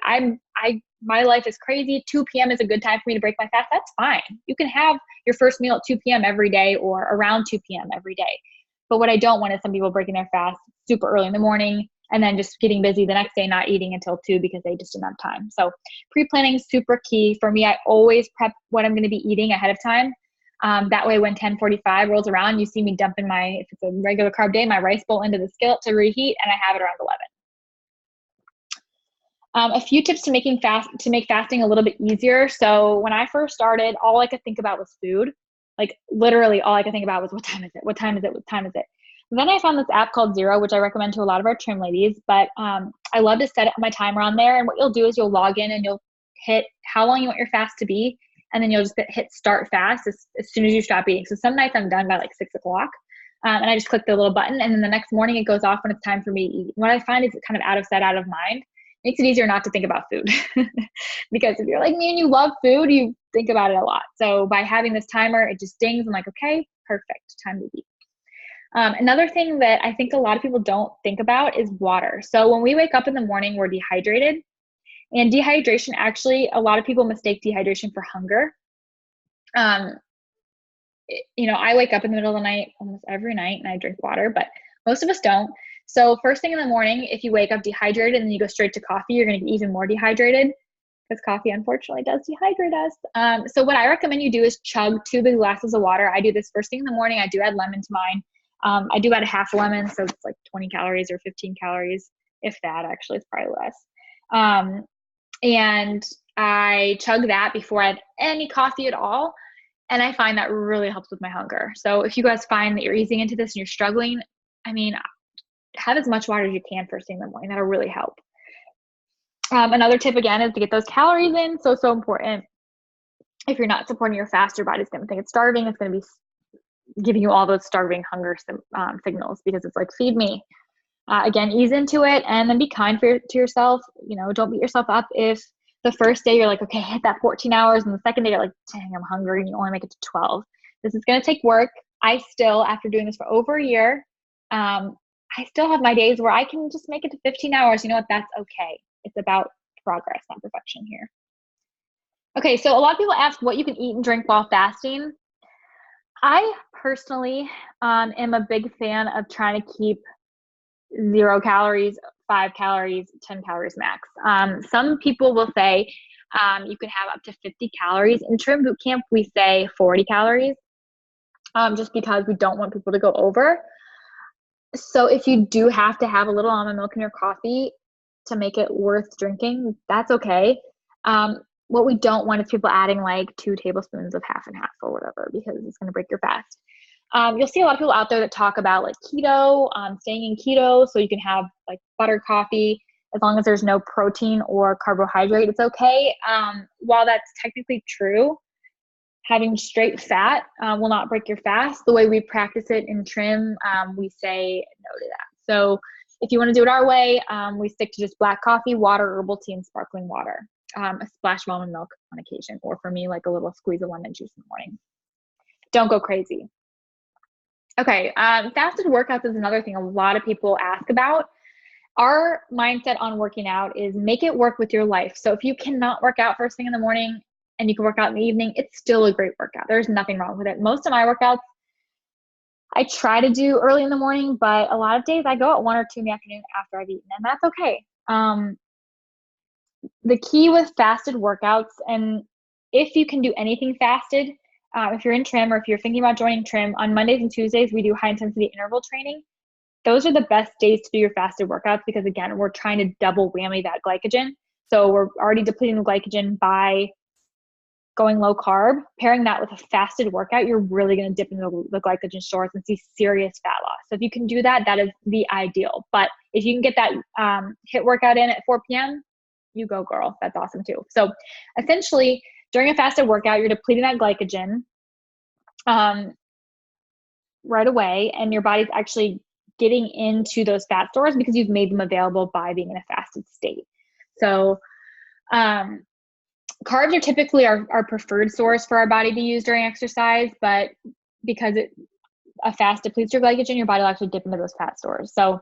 my life is crazy, 2 p.m. is a good time for me to break my fast, that's fine. You can have your first meal at 2 p.m. every day or around 2 p.m. every day. But what I don't want is some people breaking their fast super early in the morning and then just getting busy the next day, not eating until 2 because they just didn't have time. So pre-planning is super key. For me, I always prep what I'm going to be eating ahead of time. That way when 10:45 rolls around, you see me dumping if it's a regular carb day, my rice bowl into the skillet to reheat, and I have it around 11. A few tips to make fasting a little bit easier. So when I first started, all I could think about was food. Like literally all I could think about was what time is it? What time is it? What time is it? And then I found this app called Zero, which I recommend to a lot of our trim ladies, but I love to set my timer on there. And what you'll do is you'll log in and you'll hit how long you want your fast to be. And then you'll just hit start fast as soon as you stop eating. So some nights I'm done by like 6 o'clock. And I just click the little button. And then the next morning it goes off when it's time for me to eat. What I find is it's kind of out of sight, out of mind. Makes it easier not to think about food. Because if you're like me and you love food, you think about it a lot. So by having this timer, it just dings. I'm like, okay, perfect, time to eat. Another thing that I think a lot of people don't think about is water. So when we wake up in the morning, we're dehydrated. And dehydration, actually, a lot of people mistake dehydration for hunger. I wake up in the middle of the night almost every night and I drink water, but most of us don't. So first thing in the morning, if you wake up dehydrated and then you go straight to coffee, you're going to get even more dehydrated because coffee unfortunately does dehydrate us. So what I recommend you do is chug 2 big glasses of water. I do this first thing in the morning. I do add lemon to mine. I do about a half lemon, so it's like 20 calories or 15 calories, if that. Actually, it's probably less. And I chug that before I have any coffee at all. And I find that really helps with my hunger. So if you guys find that you're easing into this and you're struggling, have as much water as you can first thing in the morning. That'll really help. Another tip again is to get those calories in. So important. If you're not supporting your fast, your body's going to think it's starving. It's going to be giving you all those starving hunger signals because it's like, feed me. Again, ease into it and then be kind to yourself. Don't beat yourself up if the first day you're like, okay, hit that 14 hours. And the second day you're like, dang, I'm hungry, and you only make it to 12. This is going to take work. I still, after doing this for over a year, I still have my days where I can just make it to 15 hours. You know what? That's okay. It's about progress, not perfection here. Okay, so a lot of people ask what you can eat and drink while fasting. I personally am a big fan of trying to keep 0 calories, 5 calories, 10 calories max. Some people will say you can have up to 50 calories. In Trim Boot Camp, we say 40 calories just because we don't want people to go over. So if you do have to have a little almond milk in your coffee to make it worth drinking, that's okay. What we don't want is people adding like 2 tablespoons of half and half or whatever, because it's going to break your fast. You'll see a lot of people out there that talk about like keto, staying in keto, so you can have like butter coffee as long as there's no protein or carbohydrate, it's okay. While that's technically true, having straight fat will not break your fast. The way we practice it in Trim, we say no to that. So if you want to do it our way, we stick to just black coffee, water, herbal tea, and sparkling water. A splash of almond milk on occasion, or for me, like a little squeeze of lemon juice in the morning. Don't go crazy. Okay, fasted workouts is another thing a lot of people ask about. Our mindset on working out is make it work with your life. So if you cannot work out first thing in the morning and you can work out in the evening, it's still a great workout. There's nothing wrong with it. Most of my workouts I try to do early in the morning, but a lot of days I go at 1 or 2 in the afternoon after I've eaten, and that's okay. The key with fasted workouts, and if you can do anything fasted, if you're in Trim or if you're thinking about joining Trim, on Mondays and Tuesdays, we do high intensity interval training. Those are the best days to do your fasted workouts because, again, we're trying to double whammy that glycogen. So we're already depleting the glycogen by going low carb. Pairing that with a fasted workout, you're really going to dip into the glycogen stores and see serious fat loss. So if you can do that, that is the ideal. But if you can get that HIIT workout in at 4 p.m., you go, girl. That's awesome too. So essentially, during a fasted workout, you're depleting that glycogen right away, and your body's actually getting into those fat stores because you've made them available by being in a fasted state. So carbs are typically our preferred source for our body to use during exercise, but because a fast depletes your glycogen, your body will actually dip into those fat stores. So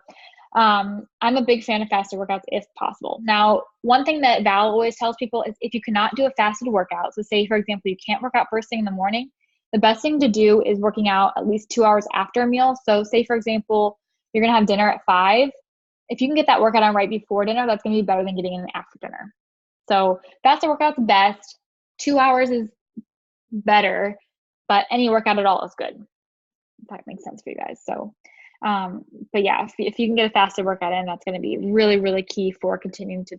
I'm a big fan of fasted workouts if possible. Now, one thing that Val always tells people is if you cannot do a fasted workout, so say, for example, you can't work out first thing in the morning, the best thing to do is working out at least 2 hours after a meal. So say, for example, you're going to have dinner at 5. If you can get that workout on right before dinner, that's going to be better than getting in after dinner. So fasted workout's best. 2 hours is better, but any workout at all is good. If that makes sense for you guys. So, but yeah, if you can get a fasted workout in, that's going to be really, really key for continuing to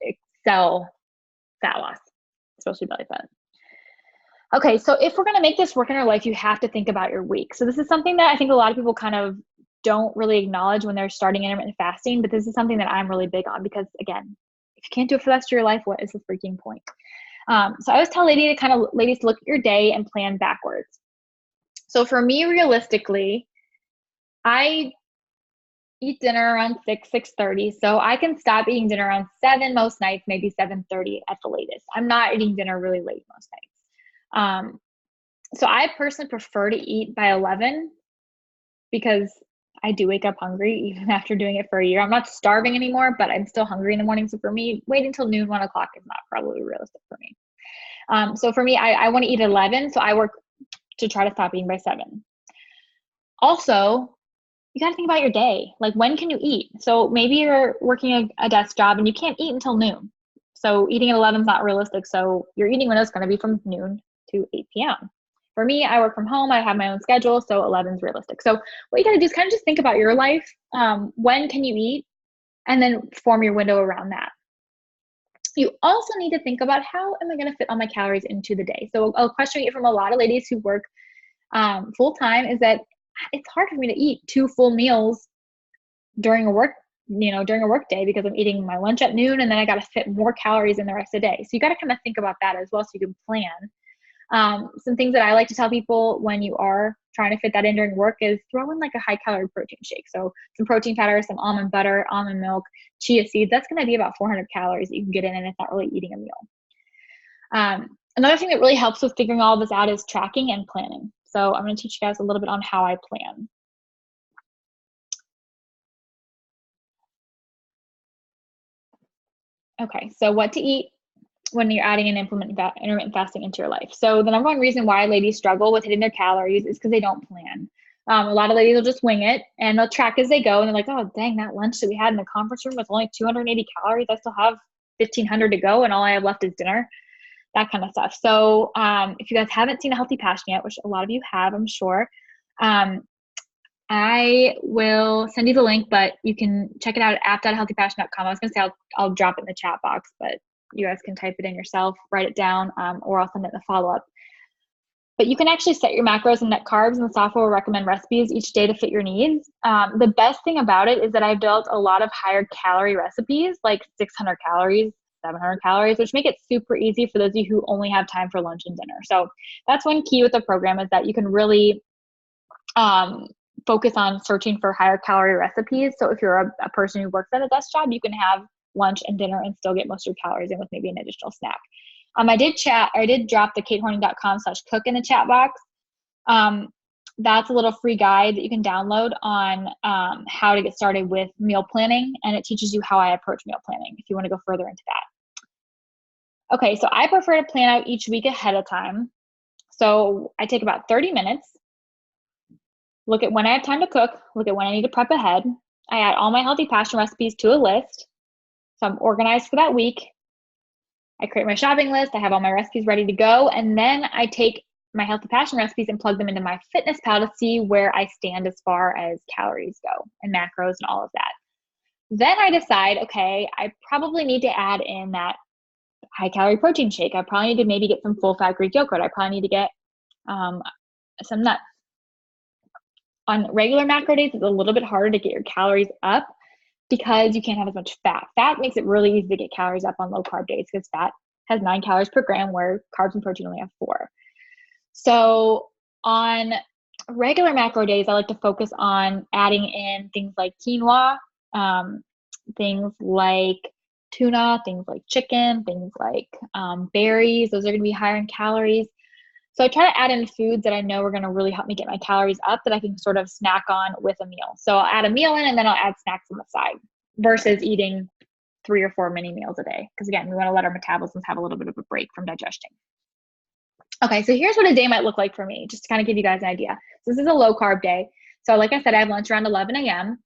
excel fat loss, especially belly fat. Okay, so if we're going to make this work in our life, you have to think about your week. So this is something that I think a lot of people kind of don't really acknowledge when they're starting intermittent fasting, but this is something that I'm really big on because, again, if you can't do it for the rest of your life, what is the freaking point? So I always tell ladies to look at your day and plan backwards. So for me, realistically, I eat dinner around 6:30. So I can stop eating dinner around 7 most nights, maybe 7:30 at the latest. I'm not eating dinner really late most nights. So I personally prefer to eat by 11 because I do wake up hungry even after doing it for a year. I'm not starving anymore, but I'm still hungry in the morning. So for me, waiting until noon, 1 o'clock is not probably realistic for me. So for me, I want to eat at 11. So I work to try to stop eating by 7. Also, you got to think about your day. Like, when can you eat? So maybe you're working a desk job and you can't eat until noon. So eating at 11 is not realistic. So your eating window is going to be from noon to 8 p.m. For me, I work from home. I have my own schedule. So 11 is realistic. So what you got to do is kind of just think about your life. When can you eat? And then form your window around that. You also need to think about, how am I going to fit all my calories into the day? So a question we get from a lot of ladies who work full-time is that it's hard for me to eat 2 full meals during a work day because I'm eating my lunch at noon and then I got to fit more calories in the rest of the day. So you got to kind of think about that as well so you can plan. Some things that I like to tell people when you are trying to fit that in during work is throw in like a high calorie protein shake. So some protein powder, some almond butter, almond milk, chia seeds. That's going to be about 400 calories that you can get in, and it's not really eating a meal. Another thing that really helps with figuring all of this out is tracking and planning. So I'm going to teach you guys a little bit on how I plan. Okay, so what to eat when you're adding an intermittent fasting into your life. So the number one reason why ladies struggle with hitting their calories is because they don't plan. A lot of ladies will just wing it and they'll track as they go and they're like, oh, dang, that lunch that we had in the conference room was only 280 calories. I still have 1,500 to go and all I have left is dinner, that kind of stuff. So if you guys haven't seen A Healthy Passion yet, which a lot of you have, I'm sure, I will send you the link, but you can check it out at app.healthypassion.com. I was going to say I'll drop it in the chat box, but you guys can type it in yourself, write it down, or I'll send it in the follow-up. But you can actually set your macros and net carbs, and the software will recommend recipes each day to fit your needs. The best thing about it is that I've built a lot of higher calorie recipes, like 600 calories, 700 calories, which make it super easy for those of you who only have time for lunch and dinner. So that's one key with the program, is that you can really focus on searching for higher calorie recipes. So if you're a person who works at a desk job, you can have lunch and dinner and still get most of your calories in with maybe an additional snack. I did drop the katehorning.com/cook in the chat box. That's a little free guide that you can download on how to get started with meal planning, and it teaches you how I approach meal planning if you want to go further into that. Okay, so I prefer to plan out each week ahead of time. So I take about 30 minutes, look at when I have time to cook, look at when I need to prep ahead. I add all my Healthy Passion recipes to a list. So I'm organized for that week. I create my shopping list. I have all my recipes ready to go. And then I take my Healthy Passion recipes and plug them into my FitnessPal to see where I stand as far as calories go and macros and all of that. Then I decide, okay, I probably need to add in that high calorie protein shake. I probably need to maybe get some full fat Greek yogurt. I probably need to get some nuts. On regular macro days, it's a little bit harder to get your calories up because you can't have as much fat. Fat makes it really easy to get calories up on low carb days because fat has 9 calories per gram where carbs and protein only have 4. So on regular macro days, I like to focus on adding in things like quinoa, things like tuna, things like chicken, things like berries. Those are going to be higher in calories. So I try to add in foods that I know are going to really help me get my calories up that I can sort of snack on with a meal. So I'll add a meal in and then I'll add snacks on the side versus eating 3 or 4 mini meals a day. Because again, we want to let our metabolisms have a little bit of a break from digesting. Okay, so here's what a day might look like for me, just to kind of give you guys an idea. So this is a low carb day. So like I said, I have lunch around 11 a.m.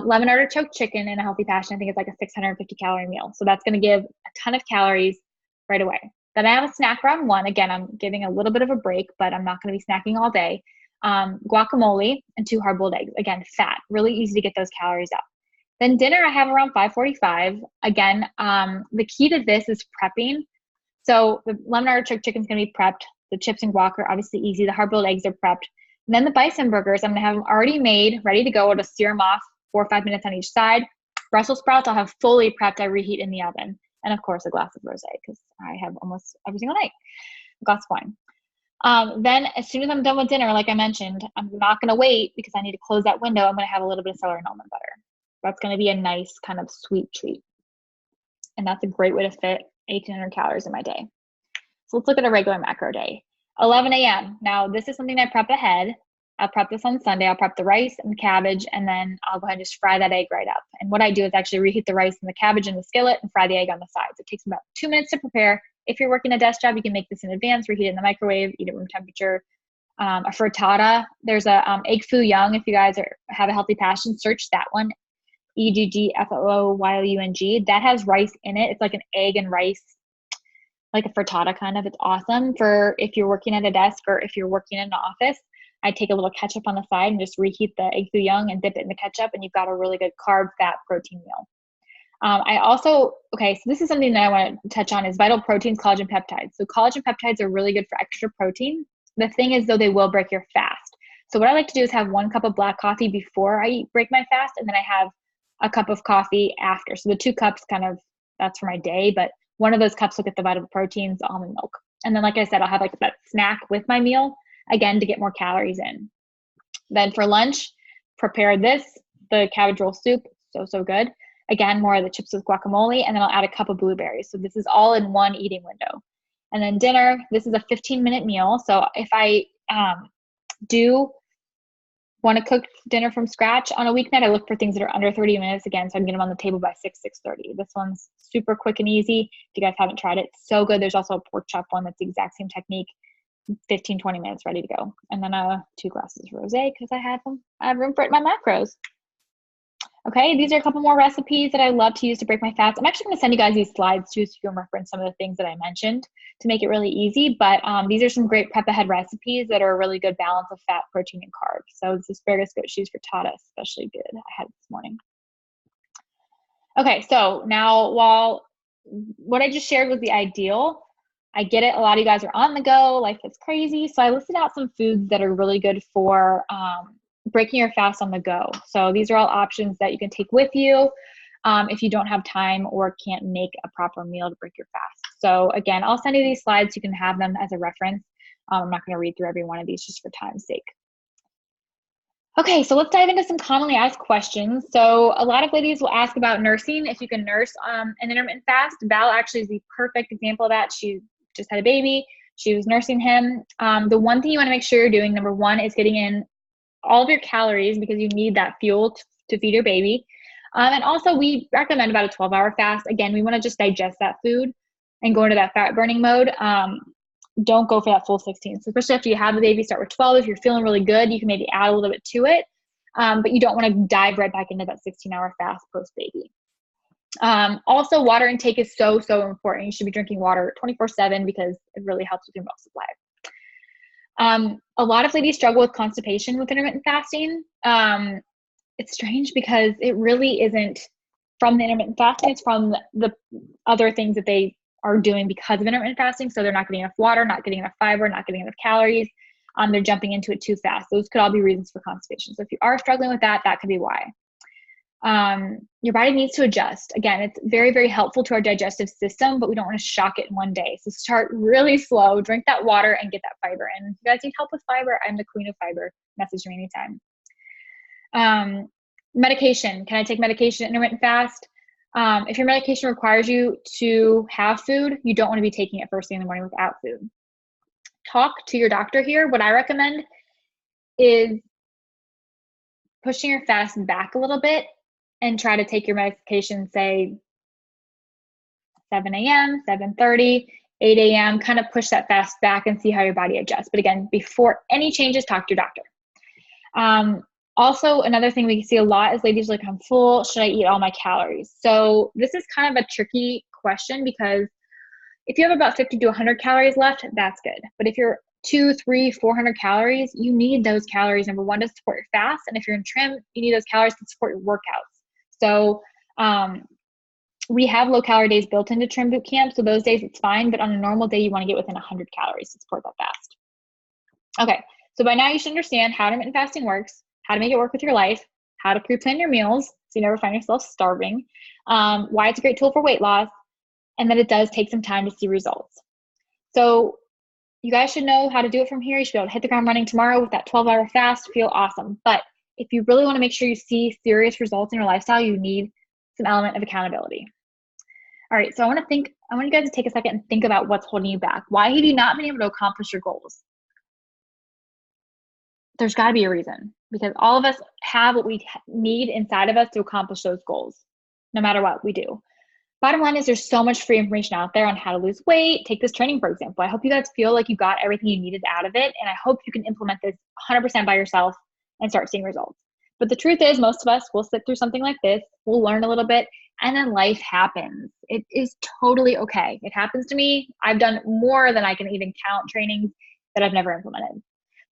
Lemon artichoke chicken in A Healthy Passion, I think it's like a 650 calorie meal. So that's going to give a ton of calories right away. Then I have a snack around 1. Again, I'm giving a little bit of a break, but I'm not going to be snacking all day. Guacamole and 2 hard-boiled eggs. Again, fat, really easy to get those calories up. Then dinner I have around 5:45. Again, the key to this is prepping. So the lemon artichoke chicken is going to be prepped. The chips and guac are obviously easy. The hard-boiled eggs are prepped. And then the bison burgers, I'm going to have them already made, ready to go. I'll just sear them off 4 or 5 minutes on each side. Brussels sprouts I'll have fully prepped. I reheat in the oven. And of course, a glass of rosé because I have almost every single night a glass of wine. Then as soon as I'm done with dinner, like I mentioned, I'm not going to wait because I need to close that window. I'm going to have a little bit of celery and almond butter. That's going to be a nice kind of sweet treat. And that's a great way to fit 1,800 calories in my day. So let's look at a regular macro day. 11 a.m. Now, this is something I prep ahead. I'll prep this on Sunday. I'll prep the rice and the cabbage, and then I'll go ahead and just fry that egg right up. And what I do is actually reheat the rice and the cabbage in the skillet and fry the egg on the sides. It takes about 2 minutes to prepare. If you're working a desk job, you can make this in advance, reheat it in the microwave, eat it room temperature. A frittata, there's a egg foo young. If you guys have A Healthy Passion, search that one, EGGFOOYOUNG. That has rice in it. It's like an egg and rice, like a frittata kind of. It's awesome for if you're working at a desk or if you're working in an office. I take a little ketchup on the side and just reheat the egg foo young and dip it in the ketchup, and you've got a really good carb, fat, protein meal. So this is something that I want to touch on is vital proteins, collagen peptides. So collagen peptides are really good for extra protein. The thing is, though, they will break your fast. So what I like to do is have 1 cup of black coffee before I break my fast, and then I have a cup of coffee after. So the 2 cups that's for my day, but one of those cups will get the vital proteins, almond milk. And then, like I said, I'll have like that snack with my meal, again, to get more calories in. Then for lunch, prepare the cabbage roll soup, so good. Again, more of the chips with guacamole, and then I'll add a cup of blueberries. So this is all in one eating window. And then dinner, this is a 15-minute meal. So if I do want to cook dinner from scratch on a weeknight, I look for things that are under 30 minutes again, so I can get them on the table by 6:30. This one's super quick and easy. If you guys haven't tried it, it's so good. There's also a pork chop one that's the exact same technique. 15-20 minutes ready to go. And then 2 glasses of rosé because I have room for it in my macros. Okay, these are a couple more recipes that I love to use to break my fast. I'm actually going to send you guys these slides too, so you can reference some of the things that I mentioned to make it really easy. But these are some great prep ahead recipes that are a really good balance of fat, protein, and carbs. So this asparagus goat cheese frittata is especially good. I had it this morning. Okay, so now while what I just shared was the ideal, I get it. A lot of you guys are on the go. Life is crazy. So I listed out some foods that are really good for breaking your fast on the go. So these are all options that you can take with you if you don't have time or can't make a proper meal to break your fast. So again, I'll send you these slides so you can have them as a reference. I'm not going to read through every one of these just for time's sake. Okay, so let's dive into some commonly asked questions. So a lot of ladies will ask about nursing, if you can nurse an intermittent fast. Val actually is the perfect example of that. She just had a baby. She was nursing him. The one thing you want to make sure you're doing, number one, is getting in all of your calories because you need that fuel to feed your baby. And also we recommend about a 12-hour fast. Again, we want to just digest that food and go into that fat burning mode. Don't go for that full 16. So especially after you have the baby, start with 12. If you're feeling really good, you can maybe add a little bit to it. But you don't want to dive right back into that 16-hour fast post-baby. Also, water intake is so important. You should be drinking water 24/7 because it really helps with your milk supply. A lot of ladies struggle with constipation with intermittent fasting. It's strange because it really isn't from the intermittent fasting. It's from the other things that they are doing because of intermittent fasting. So they're not getting enough water, not getting enough fiber, not getting enough calories. They're jumping into it too fast. Those could all be reasons for constipation. So if you are struggling with that, that could be why. Your body needs to adjust. Again, it's very, very helpful to our digestive system, but we don't want to shock it in one day. So start really slow, drink that water and get that fiber in. If you guys need help with fiber, I'm the queen of fiber. Message me anytime. Medication. Can I take medication intermittent fast? If your medication requires you to have food, you don't want to be taking it first thing in the morning without food. Talk to your doctor here. What I recommend is pushing your fast back a little bit and try to take your medication, say 7 a.m., 7:30, 8 a.m., kind of push that fast back and see how your body adjusts. But again, before any changes, talk to your doctor. Also, another thing we see a lot is ladies like, I'm full, should I eat all my calories? So this is kind of a tricky question because if you have about 50 to 100 calories left, that's good. But if you're 200, 300, 400 calories, you need those calories, number one, to support your fast. And if you're in trim, you need those calories to support your workouts. So we have low calorie days built into trim boot camp. So those days it's fine, but on a normal day, you want to get within 100 calories to support that fast. Okay, so by now you should understand how intermittent fasting works, how to make it work with your life, how to pre-plan your meals so you never find yourself starving, why it's a great tool for weight loss, and that it does take some time to see results. So you guys should know how to do it from here. You should be able to hit the ground running tomorrow with that 12-hour fast, feel awesome. But if you really want to make sure you see serious results in your lifestyle, you need some element of accountability. All right, so I want you guys to take a second and think about what's holding you back. Why have you not been able to accomplish your goals? There's got to be a reason, because all of us have what we need inside of us to accomplish those goals, no matter what we do. Bottom line is there's so much free information out there on how to lose weight. Take this training, for example. I hope you guys feel like you got everything you needed out of it, and I hope you can implement this 100% by yourself and start seeing results. But the truth is, most of us will sit through something like this, we'll learn a little bit, and then life happens. It is totally okay. It happens to me. I've done more than I can even count trainings that I've never implemented.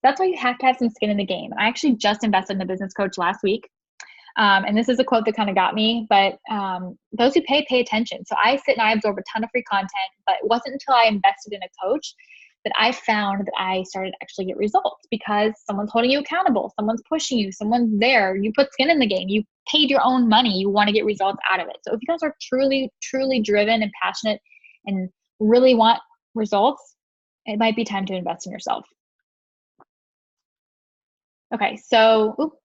That's why you have to have some skin in the game. And I actually just invested in a business coach last week. And this is a quote that kind of got me, but those who pay attention. So I sit and I absorb a ton of free content, but it wasn't until I invested in a coach that I found that I started to actually get results because someone's holding you accountable, someone's pushing you, someone's there, you put skin in the game, you paid your own money, you want to get results out of it. So if you guys are truly, truly driven and passionate and really want results, it might be time to invest in yourself. Okay, so,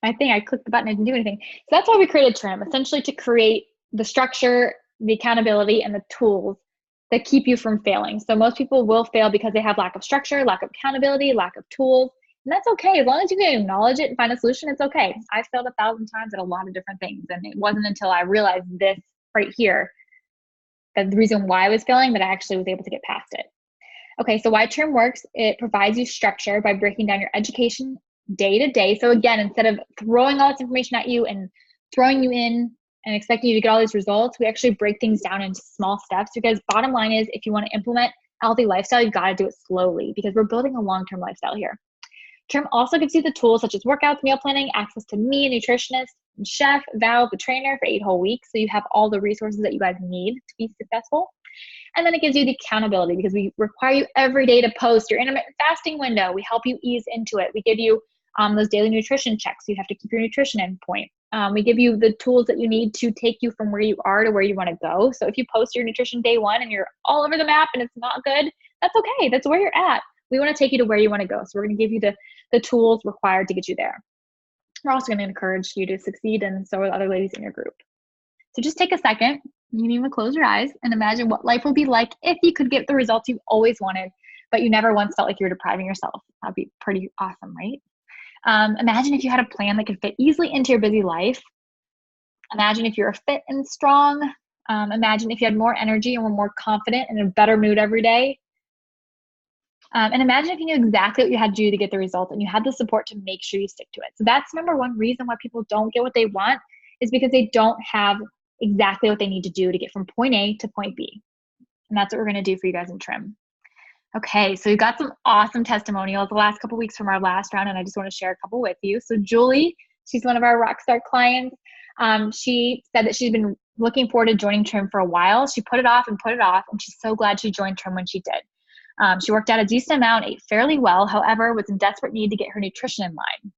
my thing, I clicked the button, I didn't do anything. So that's why we created Trim, essentially to create the structure, the accountability, and the tools that keep you from failing. So most people will fail because they have lack of structure, lack of accountability, lack of tools, and that's okay. As long as you can acknowledge it and find a solution, it's okay. I've failed 1,000 times at a lot of different things, and it wasn't until I realized this right here, that the reason why I was failing, that I actually was able to get past it. Okay, so why Trim works, it provides you structure by breaking down your education day to day. So again, instead of throwing all this information at you and throwing you in and expecting you to get all these results, we actually break things down into small steps, because bottom line is, if you want to implement a healthy lifestyle, you got to do it slowly, because we're building a long-term lifestyle here. Trim also gives you the tools such as workouts, meal planning, access to me, a nutritionist, and chef, Val, the trainer, for 8 whole weeks. So you have all the resources that you guys need to be successful. And then it gives you the accountability, because we require you every day to post your intermittent fasting window. We help you ease into it. We give you those daily nutrition checks. You have to keep your nutrition in point. We give you the tools that you need to take you from where you are to where you want to go. So if you post your nutrition day one and you're all over the map and it's not good, that's okay. That's where you're at. We want to take you to where you want to go. So we're going to give you the tools required to get you there. We're also going to encourage you to succeed, and so are the other ladies in your group. So just take a second. You can even close your eyes and imagine what life would be like if you could get the results you've always wanted, but you never once felt like you were depriving yourself. That'd be pretty awesome, right? Imagine if you had a plan that could fit easily into your busy life. Imagine if you're fit and strong. Imagine if you had more energy and were more confident and in a better mood every day. And imagine if you knew exactly what you had to do to get the results, and you had the support to make sure you stick to it. So that's number one reason why people don't get what they want, is because they don't have exactly what they need to do to get from point A to point B. And that's what we're going to do for you guys in Trim. Okay, so we got some awesome testimonials the last couple weeks from our last round, and I just want to share a couple with you. So Julie, she's one of our Rockstar clients. She said that she's been looking forward to joining Trim for a while. She put it off, and she's so glad she joined Trim when she did. She worked out a decent amount, ate fairly well, however, was in desperate need to get her nutrition in line.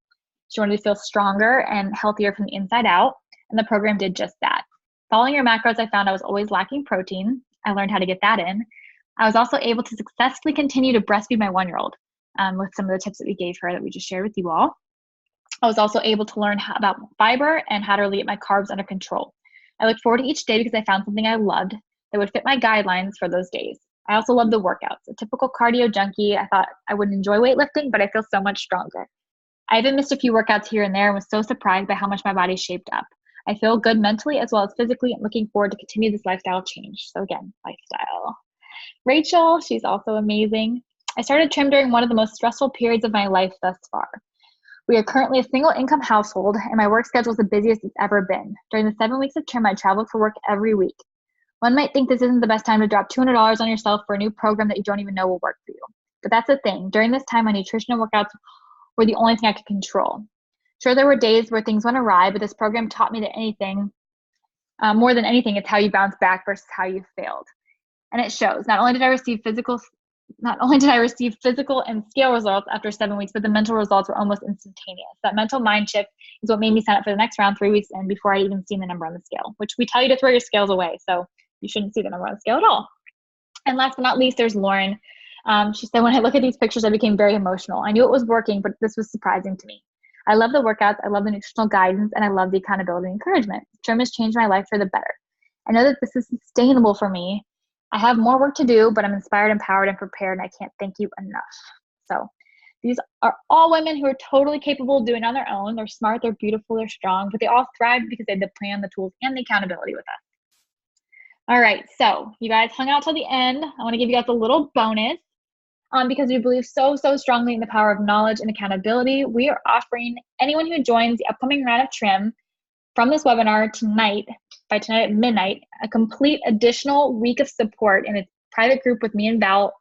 She wanted to feel stronger and healthier from the inside out, and the program did just that. Following your macros, I found I was always lacking protein. I learned how to get that in. I was also able to successfully continue to breastfeed my 1-year-old with some of the tips that we gave her that we just shared with you all. I was also able to learn about fiber and how to really get my carbs under control. I looked forward to each day because I found something I loved that would fit my guidelines for those days. I also love the workouts. A typical cardio junkie, I thought I would enjoy weightlifting, but I feel so much stronger. I even missed a few workouts here and there and was so surprised by how much my body shaped up. I feel good mentally as well as physically, and looking forward to continue this lifestyle change. So again, lifestyle. Rachel, she's also amazing. I started Trim during one of the most stressful periods of my life thus far. We are currently a single income household, and my work schedule is the busiest it's ever been. During the 7 weeks of Trim, I traveled for work every week. One might think this isn't the best time to drop $200 on yourself for a new program that you don't even know will work for you. But that's the thing. During this time, my nutrition and workouts were the only thing I could control. Sure, there were days where things went awry, but this program taught me that more than anything, it's how you bounce back versus how you failed. And it shows. Not only did I receive physical and scale results after 7 weeks, but the mental results were almost instantaneous. That mental mind shift is what made me sign up for the next round 3 weeks in before I even seen the number on the scale, which we tell you to throw your scales away. So you shouldn't see the number on the scale at all. And last but not least, there's Lauren. She said, when I look at these pictures, I became very emotional. I knew it was working, but this was surprising to me. I love the workouts, I love the nutritional guidance, and I love the accountability and encouragement. Trim has changed my life for the better. I know that this is sustainable for me. I have more work to do, but I'm inspired, empowered, and prepared, and I can't thank you enough. So these are all women who are totally capable of doing it on their own. They're smart, they're beautiful, they're strong, but they all thrive because they have the plan, the tools, and the accountability with us. All right, so you guys hung out till the end. I want to give you guys a little bonus. Because we believe so strongly in the power of knowledge and accountability. We are offering anyone who joins the upcoming round of Trim from this webinar by tonight at midnight, a complete additional week of support in a private group with me and Val,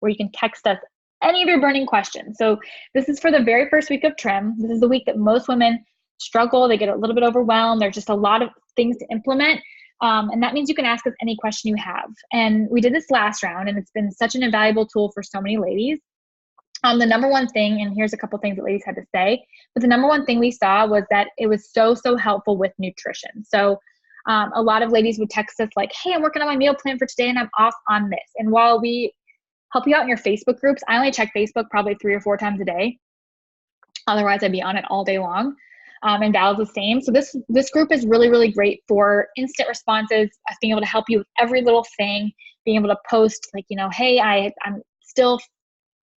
where you can text us any of your burning questions. So this is for the very first week of Trim. This is the week that most women struggle. They get a little bit overwhelmed. There's just a lot of things to implement. And that means you can ask us any question you have. And we did this last round, and it's been such an invaluable tool for so many ladies. The number one thing, and here's a couple things that ladies had to say, but the number one thing we saw was that it was so helpful with nutrition. So a lot of ladies would text us like, hey, I'm working on my meal plan for today and I'm off on this. And while we help you out in your Facebook groups, I only check Facebook probably 3 or 4 times a day. Otherwise, I'd be on it all day long. And Val's the same. So this group is really great for instant responses, us being able to help you with every little thing, being able to post like, hey, I'm still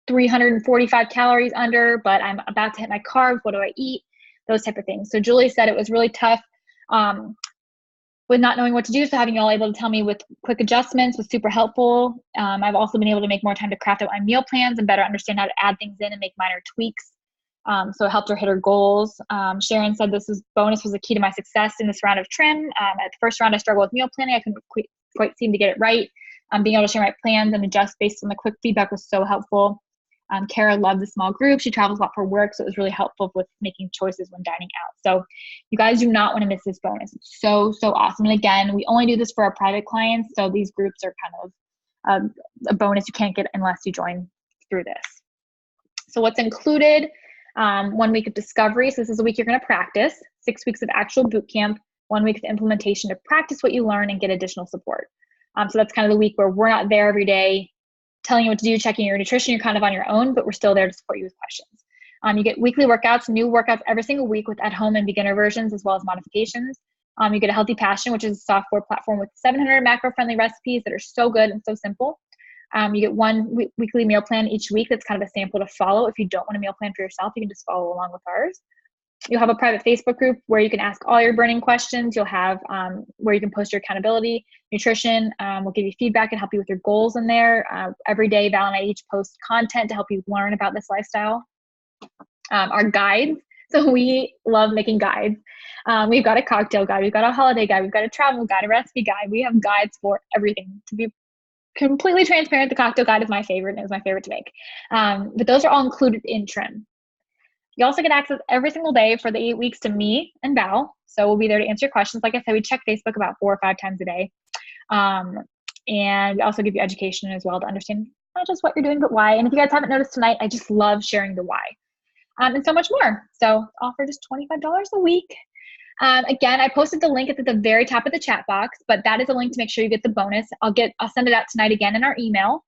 345 calories under, but I'm about to hit my carbs. What do I eat? Those type of things. So Julie said it was really tough with not knowing what to do. So having you all able to tell me with quick adjustments was super helpful. I've also been able to make more time to craft out my meal plans and better understand how to add things in and make minor tweaks. So it helped her hit her goals. Sharon said bonus was the key to my success in this round of trim. At the first round, I struggled with meal planning. I couldn't quite seem to get it right. Being able to share my plans and adjust based on the quick feedback was so helpful. Kara loved the small group. She travels a lot for work, so it was really helpful with making choices when dining out. So you guys do not want to miss this bonus. It's so awesome. And again, we only do this for our private clients, so these groups are kind of a bonus you can't get unless you join through this. So what's included? 1 week of discovery. So this is a week you're going to practice. 6 weeks of actual boot camp. 1 week of implementation to practice what you learn and get additional support. So that's kind of the week where we're not there every day telling you what to do, checking your nutrition. You're kind of on your own, but we're still there to support you with questions. You get weekly workouts, new workouts every single week with at-home and beginner versions, as well as modifications. You get a Healthy Passion, which is a software platform with 700 macro-friendly recipes that are so good and so simple. You get one weekly meal plan each week. That's kind of a sample to follow. If you don't want a meal plan for yourself, you can just follow along with ours. You'll have a private Facebook group where you can ask all your burning questions. You'll have where you can post your accountability, nutrition. We'll give you feedback and help you with your goals in there. Every day, Val and I each post content to help you learn about this lifestyle. Our guides. So we love making guides. We've got a cocktail guide. We've got a holiday guide. We've got a travel guide, a recipe guide. We have guides for everything. To be completely transparent, the cocktail guide is my favorite, and it was my favorite to make. But those are all included in trim. You also get access every single day for the 8 weeks to me and Val. So we'll be there to answer your questions. Like I said, we check Facebook about 4 or 5 times a day. And we also give you education as well to understand not just what you're doing, but why. And if you guys haven't noticed tonight, I just love sharing the why and so much more. So offer just $25 a week. Again, I posted the link at the very top of the chat box, but that is a link to make sure you get the bonus. I'll send it out tonight again in our email.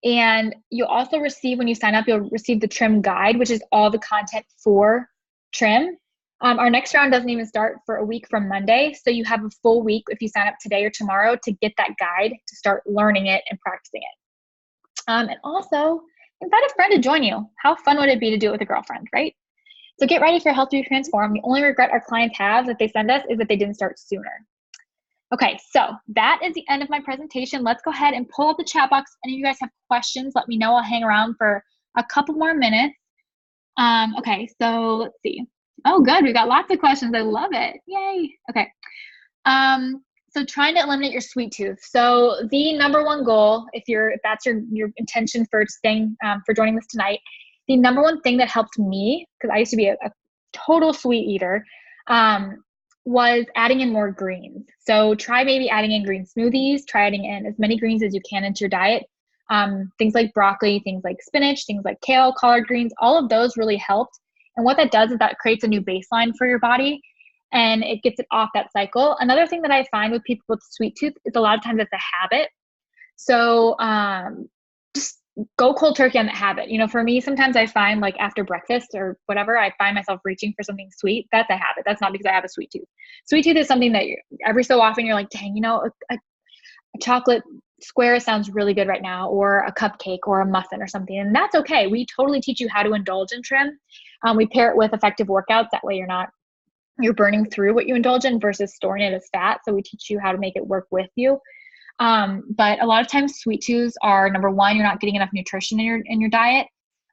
And you'll also receive, when you sign up, you'll receive the trim guide, which is all the content for trim. Our next round doesn't even start for a week from Monday. So you have a full week if you sign up today or tomorrow to get that guide, to start learning it and practicing it. And also invite a friend to join you. How fun would it be to do it with a girlfriend, right? So get ready for Health to Transform. The only regret our clients have that they send us is that they didn't start sooner. Okay, so that is the end of my presentation. Let's go ahead and pull up the chat box. Any of you guys have questions, let me know. I'll hang around for a couple more minutes. Okay, so let's see. Oh, good. We've got lots of questions. I love it. Yay. Okay. So trying to eliminate your sweet tooth. So the number one goal, if that's your intention for staying, for joining this tonight, the number one thing that helped me, because I used to be a total sweet eater, was adding in more greens. So try maybe adding in green smoothies, try adding in as many greens as you can into your diet. Things like broccoli, things like spinach, things like kale, collard greens, all of those really helped. And what that does is that creates a new baseline for your body and it gets it off that cycle. Another thing that I find with people with sweet tooth is a lot of times it's a habit. So just go cold turkey on that habit. For me, sometimes I find like after breakfast or whatever, I find myself reaching for something sweet. That's a habit. That's not because I have a sweet tooth. Sweet tooth is something that every so often you're like, dang, a chocolate square sounds really good right now, or a cupcake or a muffin or something. And that's okay. We totally teach you how to indulge in trim. We pair it with effective workouts. That way you're burning through what you indulge in versus storing it as fat. So we teach you how to make it work with you. But a lot of times sweet tooths are, number one, you're not getting enough nutrition in your diet.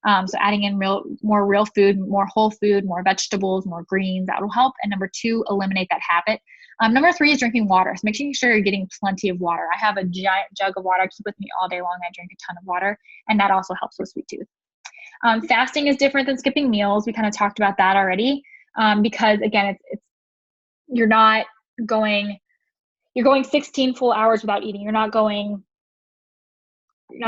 So adding in more real food, more whole food, more vegetables, more greens, that will help. And number two, eliminate that habit. Number three is drinking water. So making sure you're getting plenty of water. I have a giant jug of water I keep with me all day long. I drink a ton of water, and that also helps with sweet tooth. Fasting is different than skipping meals. We kind of talked about that already, because again, you're not you're going 16 full hours without eating. You're not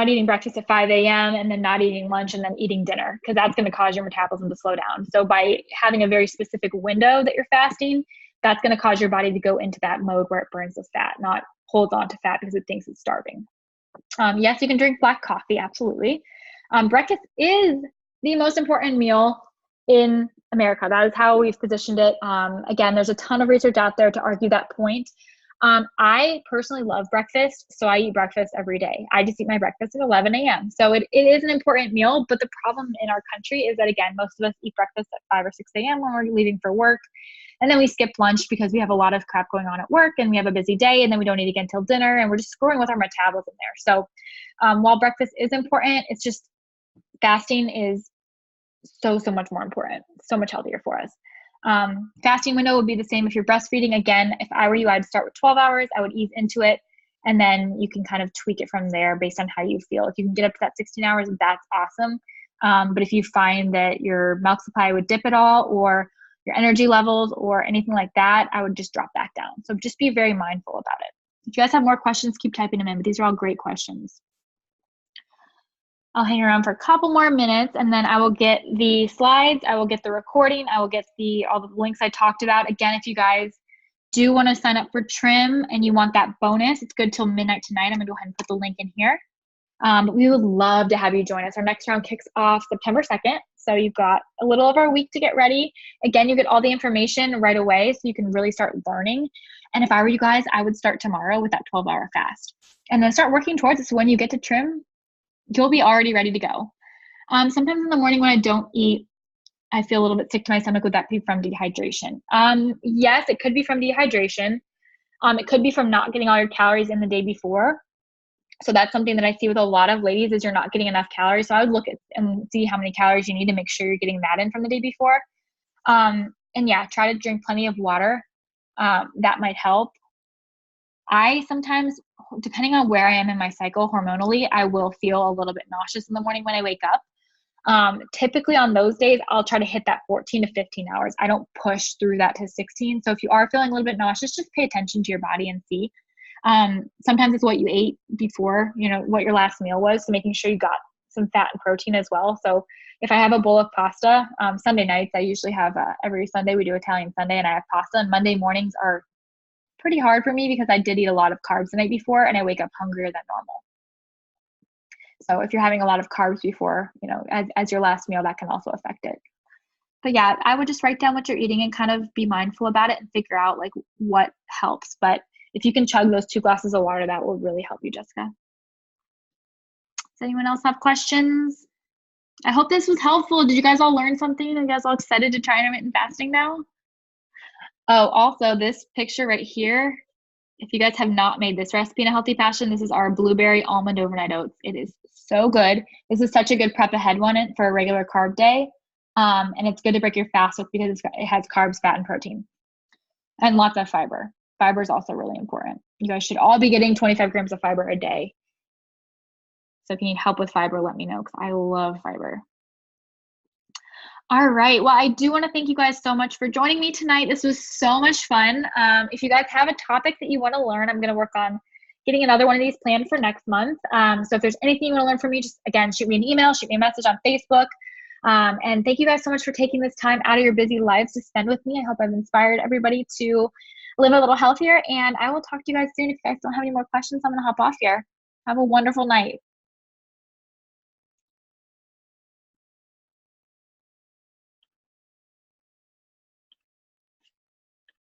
eating breakfast at 5 a.m. and then not eating lunch and then eating dinner, because that's going to cause your metabolism to slow down. So by having a very specific window that you're fasting, that's going to cause your body to go into that mode where it burns the fat, not holds on to fat because it thinks it's starving. Yes, you can drink black coffee, absolutely. Breakfast is the most important meal in America. That is how we've positioned it. Again, there's a ton of research out there to argue that point. I personally love breakfast, so I eat breakfast every day. I just eat my breakfast at 11 a.m. So it is an important meal, but the problem in our country is that, again, most of us eat breakfast at 5 or 6 a.m. when we're leaving for work. And then we skip lunch because we have a lot of crap going on at work and we have a busy day, and then we don't eat again until dinner, and we're just screwing with our metabolism there. So while breakfast is important, it's just fasting is so much more important, so much healthier for us. Fasting window would be the same if you're breastfeeding. Again, if I were you, I'd start with 12 hours. I would ease into it, and then you can kind of tweak it from there based on how you feel. If you can get up to that 16 hours, that's awesome. But if you find that your milk supply would dip at all, or your energy levels or anything like that, I would just drop back down. So just be very mindful about it. If you guys have more questions, keep typing them in, but these are all great questions. I'll hang around for a couple more minutes, and then I will get the slides, I will get the recording, I will get all the links I talked about. Again, if you guys do want to sign up for Trim and you want that bonus, it's good till midnight tonight. I'm going to go ahead and put the link in here. But we would love to have you join us. Our next round kicks off September 2nd. So you've got a little over a week to get ready. Again, you get all the information right away, so you can really start learning. And if I were you guys, I would start tomorrow with that 12-hour fast and then start working towards it. So when you get to Trim, you'll be already ready to go. Sometimes in the morning when I don't eat, I feel a little bit sick to my stomach. Would that be from dehydration? Yes, it could be from dehydration. It could be from not getting all your calories in the day before. So that's something that I see with a lot of ladies, is you're not getting enough calories. So I would look at and see how many calories you need to make sure you're getting that in from the day before. And yeah, try to drink plenty of water. That might help. I sometimes, depending on where I am in my cycle hormonally, I will feel a little bit nauseous in the morning when I wake up. Typically on those days, I'll try to hit that 14 to 15 hours. I don't push through that to 16. So if you are feeling a little bit nauseous, just pay attention to your body and see. Sometimes it's what you ate before, what your last meal was. So making sure you got some fat and protein as well. So if I have a bowl of pasta, Sunday nights, I usually have, every Sunday we do Italian Sunday, and I have pasta, and Monday mornings are pretty hard for me because I did eat a lot of carbs the night before, and I wake up hungrier than normal. So if you're having a lot of carbs before, as your last meal, that can also affect it. But yeah, I would just write down what you're eating and kind of be mindful about it and figure out like what helps. But if you can chug those 2 glasses of water, that will really help you, Jessica. Does anyone else have questions? I hope this was helpful. Did you guys all learn something? Are you guys all excited to try intermittent fasting now? Oh, also this picture right here, if you guys have not made this recipe in a healthy fashion, this is our blueberry almond overnight oats. It is so good. This is such a good prep ahead one for a regular carb day. And it's good to break your fast with because it has carbs, fat, and protein, and lots of fiber. Fiber is also really important. You guys should all be getting 25 grams of fiber a day. So if you need help with fiber, let me know, because I love fiber. All right. Well, I do want to thank you guys so much for joining me tonight. This was so much fun. If you guys have a topic that you want to learn, I'm going to work on getting another one of these planned for next month. So if there's anything you want to learn from me, just again, shoot me an email, shoot me a message on Facebook. And thank you guys so much for taking this time out of your busy lives to spend with me. I hope I've inspired everybody to live a little healthier, and I will talk to you guys soon. If you guys don't have any more questions, I'm going to hop off here. Have a wonderful night.